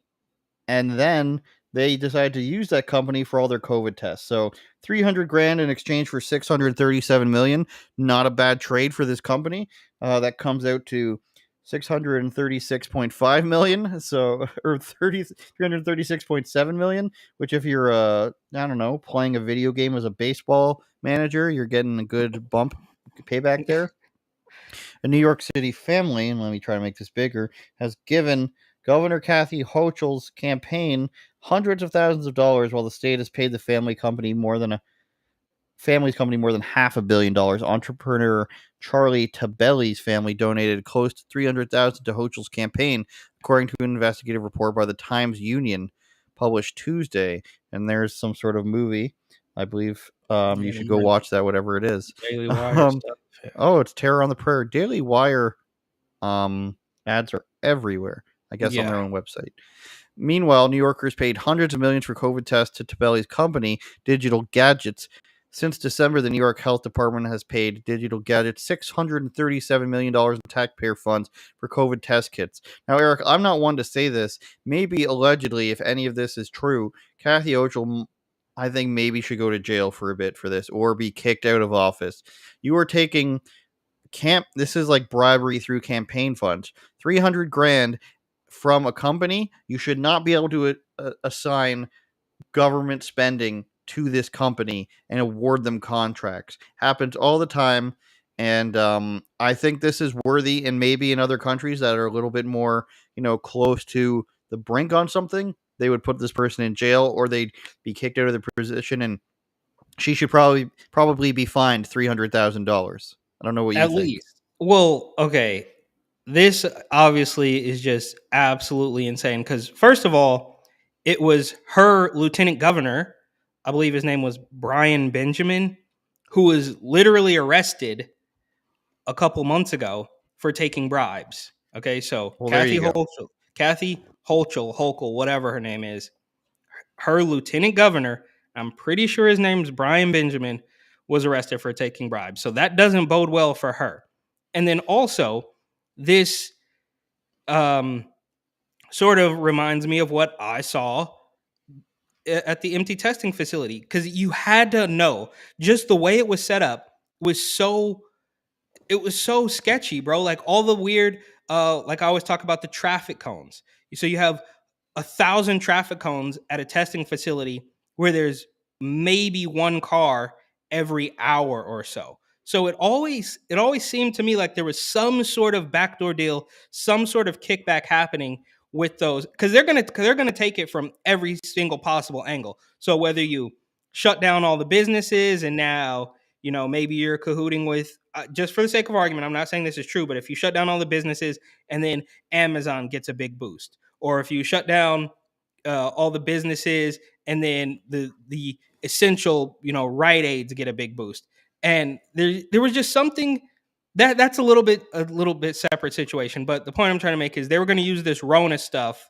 and then they decided to use that company for all their COVID tests. So 300 grand in exchange for 637 million. Not a bad trade for this company. That comes out to 636.5 million. So, or 336.7 million, which if you're, I don't know, playing a video game as a baseball manager, you're getting a good bump payback there. A New York City family, and let me try to make this bigger, has given Governor Kathy Hochul's campaign hundreds of thousands of dollars, while the state has paid the family's company more than $500 million. Entrepreneur Charlie Tabelli's family donated close to $300,000 to Hochul's campaign, according to an investigative report by the Times Union published Tuesday. And there's some sort of movie, I believe. You should go watch that, whatever it is. Daily Wire stuff. Oh, it's Terror on the Prairie. Daily Wire ads are everywhere, I guess, on their own website. Meanwhile, New Yorkers paid hundreds of millions for COVID tests to Tabelli's company, Digital Gadgets. Since December, the New York Health Department has paid Digital Gadgets $637 million in taxpayer funds for COVID test kits. Now, Eric, I'm not one to say this. Maybe, allegedly, if any of this is true, Kathy Hochul, I think, maybe should go to jail for a bit for this or be kicked out of office. You are taking this is like bribery through campaign funds. 300 grand from a company. You should not be able to assign government spending to this company and award them contracts. Happens all the time. And I think this is worthy, and maybe in other countries that are a little bit more, close to the brink on something, they would put this person in jail or they'd be kicked out of their position, and she should probably be fined $300,000. I don't know what you think. At least. Well, okay. This obviously is just absolutely insane because, first of all, it was her lieutenant governor, I believe his name was Brian Benjamin, who was literally arrested a couple months ago for taking bribes. Okay, so Kathy Hochul, whatever her name is, her lieutenant governor, I'm pretty sure his name's Brian Benjamin, was arrested for taking bribes. So that doesn't bode well for her. And then also, this sort of reminds me of what I saw at the empty testing facility, because you had to know just the way it was set up was so sketchy, bro. Like all the weird, like I always talk about the traffic cones. So you have 1,000 traffic cones at a testing facility where there's maybe one car every hour or so. So it always seemed to me like there was some sort of backdoor deal, some sort of kickback happening with those, because they're gonna take it from every single possible angle. So whether you shut down all the businesses and now maybe you're cahooting with, just for the sake of argument, I'm not saying this is true, but if you shut down all the businesses and then Amazon gets a big boost, or if you shut down all the businesses and then the essential Rite Aids get a big boost, and there was just something that's a little bit separate situation. But the point I'm trying to make is they were going to use this Rona stuff,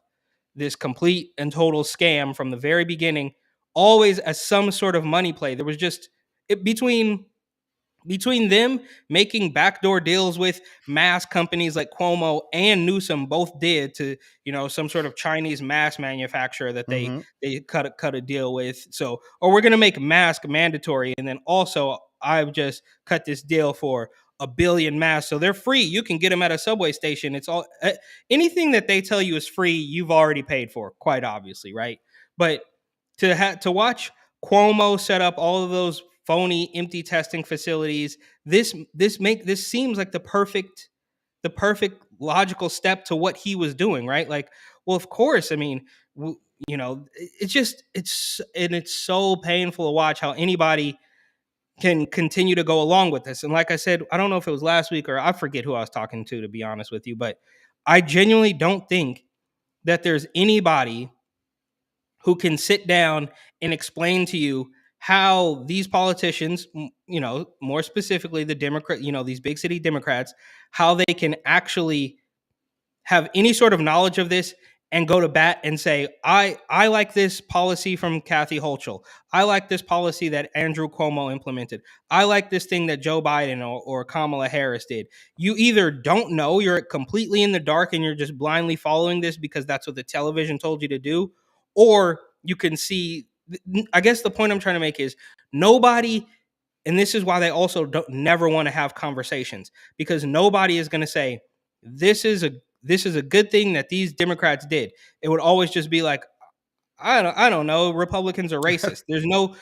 this complete and total scam from the very beginning, always as some sort of money play. There was just between them making backdoor deals with mask companies like Cuomo and Newsom both did to, some sort of Chinese mask manufacturer that they cut a deal with. So, or we're going to make mask mandatory. And then also I've just cut this deal for 1 billion masks, so they're free. You can get them at a subway station. It's all anything that they tell you is free, you've already paid for, quite obviously, right? But to watch Cuomo set up all of those phony, empty testing facilities, this seems like the perfect logical step to what he was doing, right? Like, well, of course, I mean, it's so painful to watch how anybody can continue to go along with this. And like I said, I don't know if it was last week or I forget who I was talking to be honest with you, but I genuinely don't think that there's anybody who can sit down and explain to you how these politicians, more specifically the Democrat, these big city Democrats, how they can actually have any sort of knowledge of this and go to bat and say, I like this policy from Kathy Hochul. I like this policy that Andrew Cuomo implemented. I like this thing that Joe Biden or Kamala Harris did. You either don't know, you're completely in the dark and you're just blindly following this because that's what the television told you to do, or you can see, I guess the point I'm trying to make is nobody, and this is why they also never want to have conversations, because nobody is going to say, this is a good thing that these Democrats did. It would always just be like, I don't know, Republicans are racist. There's no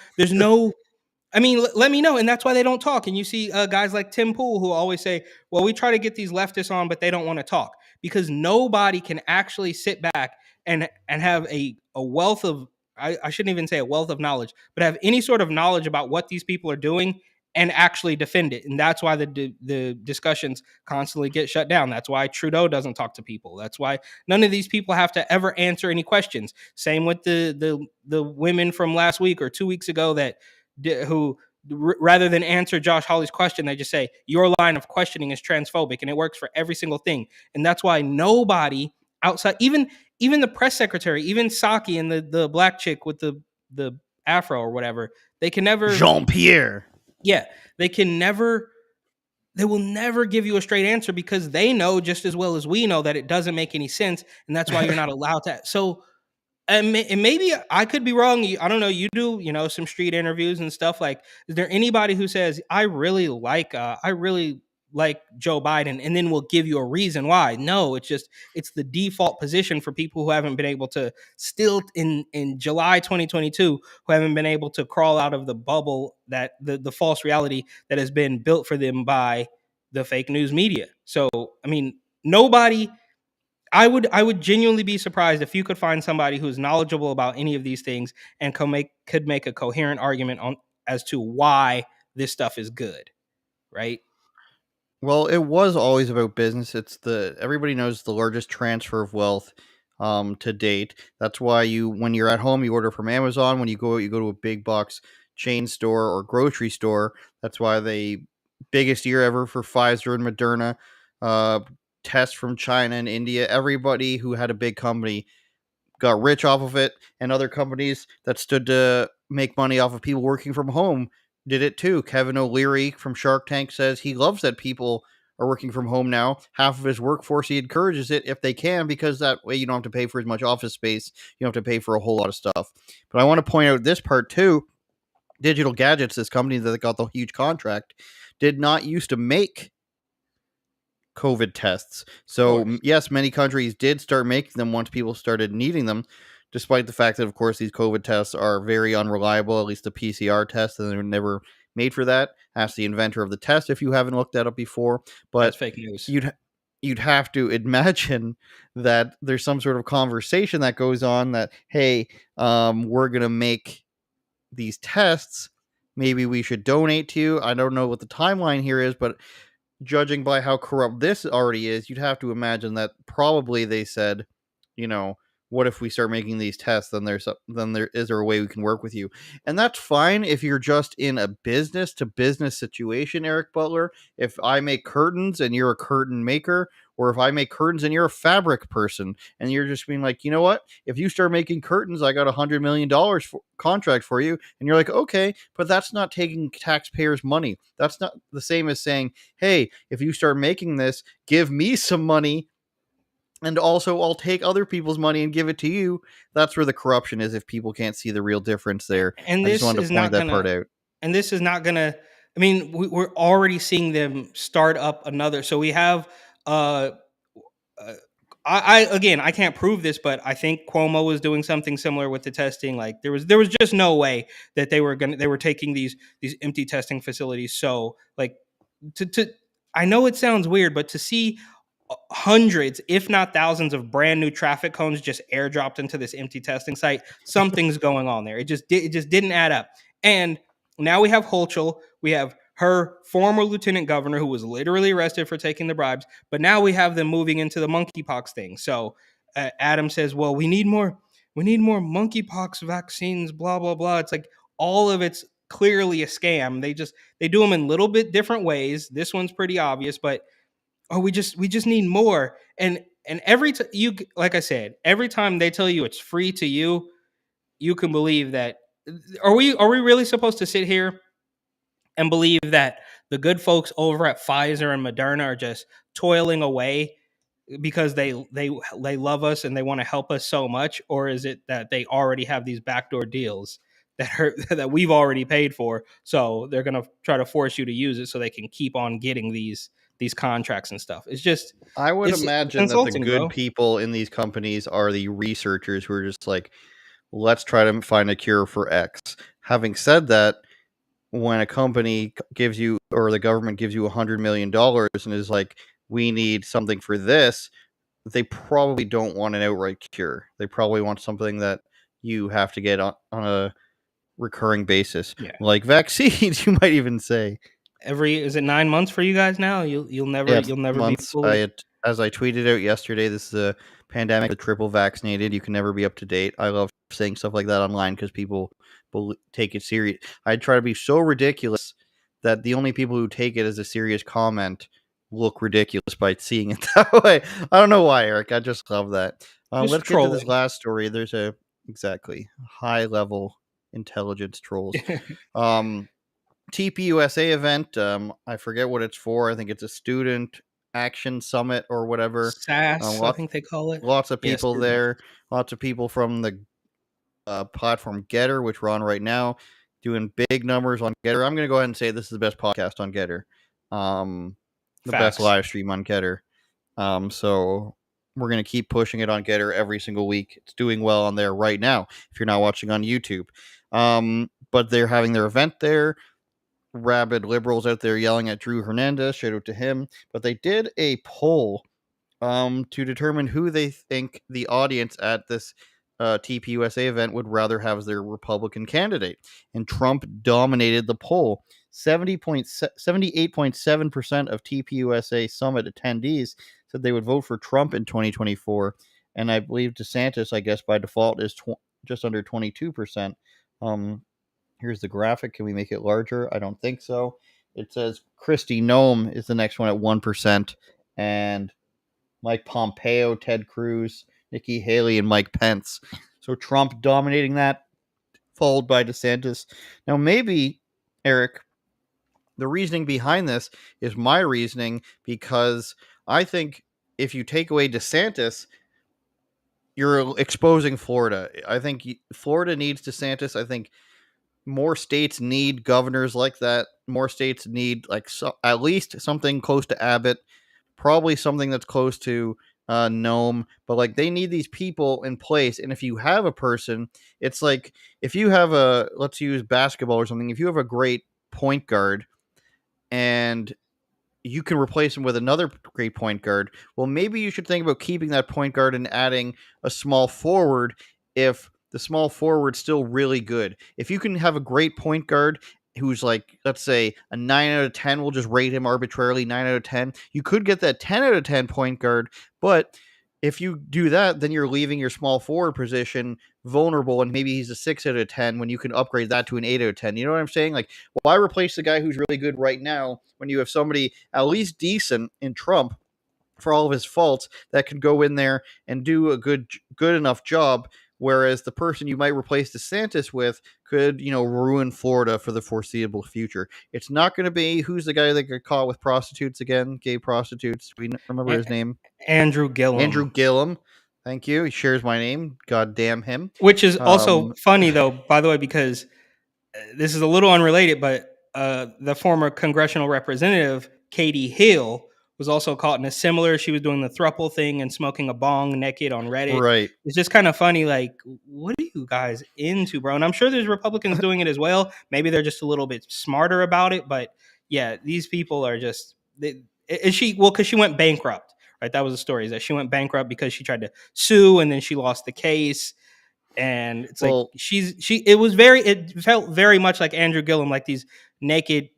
I mean, let me know. And that's why they don't talk. And you see guys like Tim Pool who always say, well, we try to get these leftists on, but they don't want to talk, because nobody can actually sit back and have a wealth of, I shouldn't even say a wealth of knowledge, but have any sort of knowledge about what these people are doing and actually defend it. And that's why the discussions constantly get shut down. That's why Trudeau doesn't talk to people. That's why none of these people have to ever answer any questions. Same with the women from last week or 2 weeks ago who rather than answer Josh Hawley's question, they just say your line of questioning is transphobic, and it works for every single thing. And that's why nobody outside, even the press secretary, even Psaki and the black chick with the afro or whatever, they can never Jean-Pierre. Yeah, they will never give you a straight answer, because they know just as well as we know that it doesn't make any sense, and that's why you're not allowed to. So, and maybe I could be wrong. I don't know. You do, some street interviews and stuff. Like, is there anybody who says I really like Joe Biden, and then will give you a reason why? No, it's the default position for people who haven't been able to, still in July 2022, who haven't been able to crawl out of the bubble, that the false reality that has been built for them by the fake news media. So, I mean, nobody. I would genuinely be surprised if you could find somebody who's knowledgeable about any of these things and could make a coherent argument as to why this stuff is good, right? Well, it was always about business. Everybody knows the largest transfer of wealth to date. That's why when you're at home, you order from Amazon. When you go to a big box chain store or grocery store. That's why the biggest year ever for Pfizer and Moderna. Tests from China and India. Everybody who had a big company got rich off of it, and other companies that stood to make money off of people working from home did it too. Kevin O'Leary from Shark Tank says he loves that people are working from home now. Half of his workforce, he encourages it if they can, because that way you don't have to pay for as much office space. You don't have to pay for a whole lot of stuff. But I want to point out this part too. Digital Gadgets, this company that got the huge contract, did not used to make COVID tests. So yes, many countries did start making them once people started needing them, despite the fact that, of course, these COVID tests are very unreliable, at least the PCR tests, and they were never made for that. Ask the inventor of the test if you haven't looked that up before. But that's fake news. You'd have to imagine that there's some sort of conversation that goes on that, hey, we're going to make these tests. Maybe we should donate to you. I don't know what the timeline here is, but judging by how corrupt this already is, you'd have to imagine that probably they said, what if we start making these tests? Then is there a way we can work with you? And that's fine if you're just in a business to business situation, Eric Butler. If I make curtains and you're a curtain maker, or if I make curtains and you're a fabric person, and you're just being like, you know what? If you start making curtains, I got $100 million contract for you. And you're like, okay, but that's not taking taxpayers' money. That's not the same as saying, hey, if you start making this, give me some money. And also, I'll take other people's money and give it to you. That's where the corruption is, if people can't see the real difference there. And I just wanted to point that part out. And this is not going to I mean, we're already seeing them start up another. So we have, uh, I can't prove this, but I think Cuomo was doing something similar with the testing. Like there was just no way that they were taking these empty testing facilities. So like to I know it sounds weird, but to see hundreds, if not thousands, of brand new traffic cones just airdropped into this empty testing site, something's going on there. It just didn't add up. And now we have Hochul, we have her former lieutenant governor who was literally arrested for taking the bribes, but now we have them moving into the monkeypox thing. So Adam says, "Well, we need more monkeypox vaccines." Blah blah blah. It's like all of it's clearly a scam. They do them in little bit different ways. This one's pretty obvious, but we just need more. And every you, like I said, every time they tell you it's free to you, you can believe that. Are we really supposed to sit here and believe that the good folks over at Pfizer and Moderna are just toiling away because they love us and they want to help us so much? Or is it that they already have these backdoor deals that that we've already paid for, so they're going to try to force you to use it so they can keep on getting these contracts and stuff? It's just, I would it's imagine that the insulting, good bro. people in these companies are the researchers who are just like, let's try to find a cure for X. Having said that, when a company gives you, or the government gives you $100 million and is like, we need something for this, they probably don't want an outright cure. They probably want something that you have to get on a recurring basis, Yeah. like vaccines. You might even say Is it 9 months for you guys now? You'll never it's be months. fully. As I tweeted out yesterday, this is a pandemic. The triple vaccinated. You can never be up to date. I love saying stuff like that online because people take it serious. I try to be so ridiculous that the only people who take it as a serious comment look ridiculous by seeing it that way. I don't know why, Eric. I just love that. Just Let's get to this trolling. last story. There's a high level intelligence trolls. TPUSA event. I forget what it's for. I think it's a student action summit or whatever. SAS, I think they call it. Lots of Yeah, people student there. action. Lots of people from the platform Getter, which we're on right now, doing big numbers on Getter. I'm going to go ahead and say this is the best podcast on Getter. The best Facts. live stream on Getter. So we're going to keep pushing it on Getter every single week. It's doing well on there right now if you're not watching on YouTube. But they're having their event there. Rabid liberals out there yelling at Drew Hernandez. Shout out to him. But they did a poll to determine who they think the audience at this TPUSA event would rather have as their Republican candidate. And Trump dominated the poll. 78.7% of TPUSA summit attendees said they would vote for Trump in 2024. And I believe DeSantis, I guess, by default is just under 22%. Here's the graphic. Can we make it larger? I don't think so. It says Kristi Noem is the next one at 1%. And Mike Pompeo, Ted Cruz, Nikki Haley, and Mike Pence. So Trump dominating that, followed by DeSantis. Now, maybe, Eric, the reasoning behind this is my reasoning, because I think if you take away DeSantis, you're exposing Florida. I think Florida needs DeSantis. I think more states need governors like that. More states need at least something close to Abbott, probably something that's close to Nome, but like they need these people in place. And if you have a person, it's like if you have let's use basketball or something. If you have a great point guard and you can replace him with another great point guard, well, maybe you should think about keeping that point guard and adding a small forward if the small forward's still really good. If you can have a great point guard who's like, let's say a 9 out of 10, we'll just rate him arbitrarily 9 out of 10. You could get that 10 out of 10 point guard, but if you do that, then you're leaving your small forward position vulnerable, and maybe he's a 6 out of 10 when you can upgrade that to an 8 out of 10. You know what I'm saying? Like, why replace the guy who's really good right now when you have somebody at least decent in Trump, for all of his faults, that can go in there and do a good enough job, whereas the person you might replace DeSantis with could, ruin Florida for the foreseeable future. It's not going to be who's the guy that got caught with prostitutes again, gay prostitutes. We remember his name? Andrew Gillum. Andrew Gillum. Thank you. He shares my name. God damn him. Which is also funny, though, by the way, because this is a little unrelated, but the former congressional representative Katie Hill was also caught in a similar. She was doing the thruple thing and smoking a bong naked on Reddit. Right. It's just kind of funny. Like, what are you guys into, bro? And I'm sure there's Republicans doing it as well. Maybe they're just a little bit smarter about it. But yeah, these people are just. Because she went bankrupt, right? That was the story. Is that she went bankrupt because she tried to sue and then she lost the case. And it's like it felt very much like Andrew Gillum, like these naked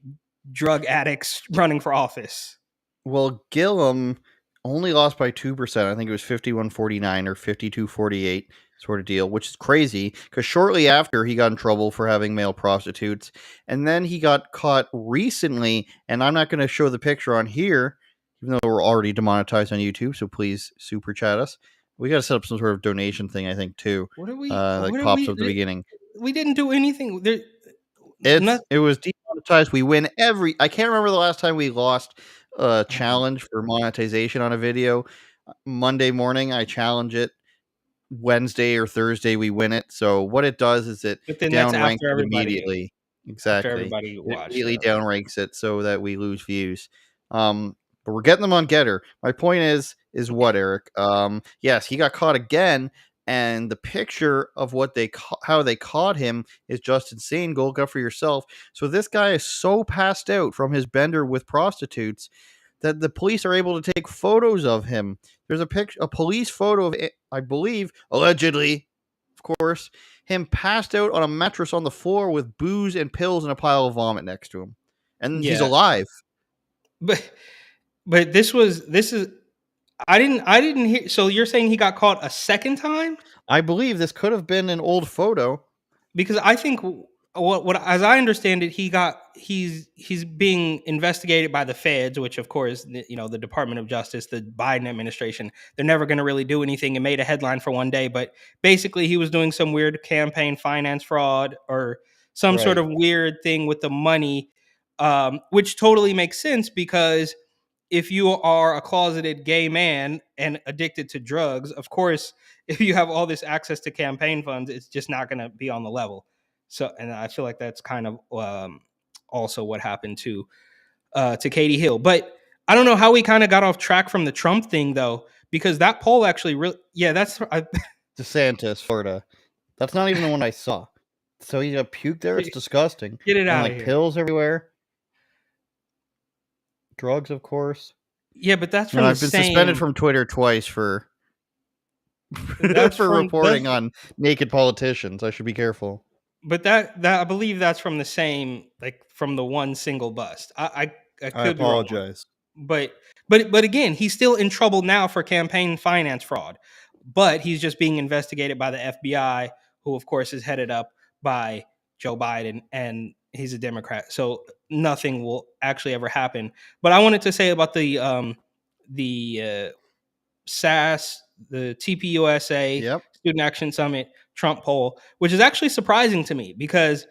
drug addicts running for office. Well, Gillum only lost by 2%. I think it was 51-49 or 52-48 sort of deal, which is crazy because shortly after he got in trouble for having male prostitutes, and then he got caught recently, and I'm not going to show the picture on here, even though we're already demonetized on YouTube, so please super chat us. We got to set up some sort of donation thing, I think, too. What are we? Like pops up at the beginning. We didn't do anything. It was demonetized. We win I can't remember the last time we lost a challenge for monetization on a video. Monday morning, I challenge it. Wednesday or Thursday, we win it. So what it does is it downranks it immediately. Exactly. After everybody watched. It immediately downranks it so that we lose views. But we're getting them on Getter. My point is what, Eric? Yes, he got caught again, and the picture of how they caught him is just insane. Go look up for yourself. So this guy is so passed out from his bender with prostitutes that the police are able to take photos of him. There's a police photo of it, I believe, allegedly, of course, him passed out on a mattress on the floor with booze and pills and a pile of vomit next to him, and he's alive. But this is. I didn't hear. So you're saying he got caught a second time? I believe this could have been an old photo, because I think what as I understand it, he's being investigated by the feds, which of course the Department of Justice, the Biden administration, they're never going to really do anything. It made a headline for one day, but basically he was doing some weird campaign finance fraud or some sort of weird thing with the money, which totally makes sense because if you are a closeted gay man and addicted to drugs, of course, if you have all this access to campaign funds, it's just not going to be on the level. So, and I feel like that's kind of also what happened to Katie Hill. But I don't know how we kind of got off track from the Trump thing, though, because that poll actually that's DeSantis, Florida. That's not even the one I saw. So he got puke there. It's disgusting. Get it out of here. Pills everywhere. Drugs, of course. Yeah, but that's from I've been suspended from Twitter twice for reporting on naked politicians. I should be careful. But that I believe that's from the same, like from the one single bust. I could apologize. But again, he's still in trouble now for campaign finance fraud. But he's just being investigated by the FBI, who of course is headed up by Joe Biden, and he's a Democrat. So nothing will actually ever happen. But I wanted to say about the SAS, the TPUSA Student Action Summit Trump poll, which is actually surprising to me because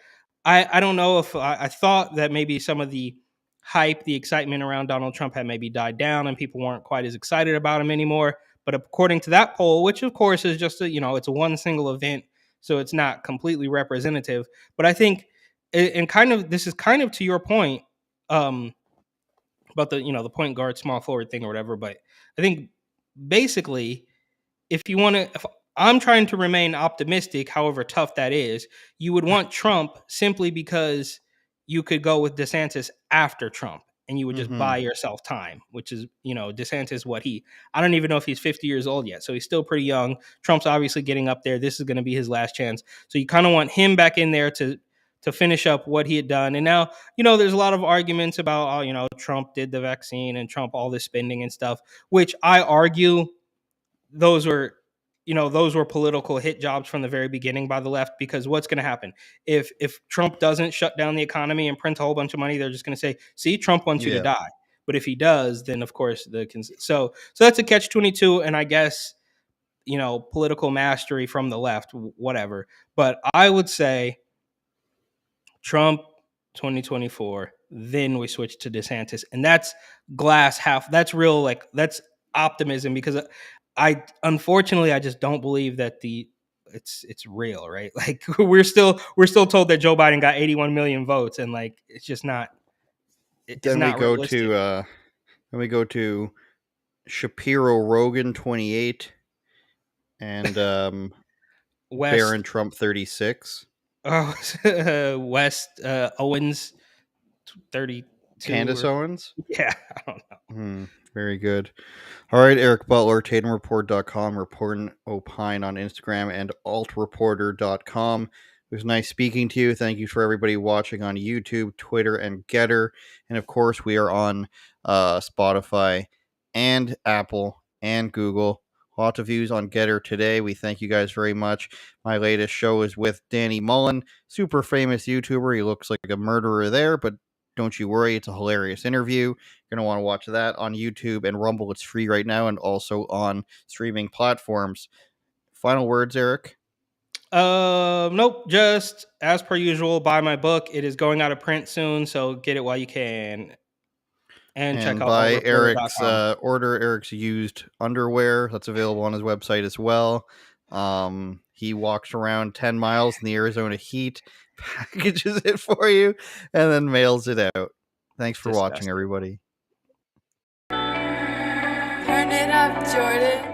I don't know if I thought that maybe some of the hype, the excitement around Donald Trump had maybe died down and people weren't quite as excited about him anymore. But according to that poll, which of course is just it's a one single event, so it's not completely representative. But I think, and this is kind of to your point about the point guard, small forward thing or whatever. But I think basically, if I'm trying to remain optimistic, however tough that is, you would want Trump simply because you could go with DeSantis after Trump and you would just buy yourself time, which is, DeSantis, I don't even know if he's 50 years old yet. So he's still pretty young. Trump's obviously getting up there. This is going to be his last chance. So you kind of want him back in there to finish up what he had done. And now, there's a lot of arguments about, Trump did the vaccine and Trump, all this spending and stuff, which I argue those were political hit jobs from the very beginning by the left, because what's going to happen if Trump doesn't shut down the economy and print a whole bunch of money? They're just going to say, see, Trump wants you to die. But if he does, then of course so that's a catch-22. And I guess, political mastery from the left, whatever. But I would say Trump 2024, then we switch to DeSantis. And that's glass half. That's real, that's optimism, because unfortunately, I just don't believe that it's real, right? Like we're still told that Joe Biden got 81 million votes, and like it's just not. It's Then not realistic. then we go to Shapiro Rogan 28 and West Barron Trump 36. West Owens 32. Candace Owens. Yeah, I don't know. Very good. All right, Eric Butler, TatumReport.com, Report and Opine on Instagram, and AltReporter.com. It was nice speaking to you. Thank you for everybody watching on YouTube, Twitter, and Getter. And of course, we are on Spotify and Apple and Google. Lots of views on Getter today. We thank you guys very much. My latest show is with Danny Mullen, super famous YouTuber. He looks like a murderer there, but don't you worry, it's a hilarious interview. You're going to want to watch that on YouTube and Rumble. It's free right now and also on streaming platforms. Final words, Eric? Nope. Just as per usual, buy my book. It is going out of print soon, so get it while you can. And check out buy allreporter.com. order Eric's used underwear. That's available on his website as well. He walks around 10 miles in the Arizona heat, packages it for you, and then mails it out. Thanks for watching, everybody. Turn it up, Jordan.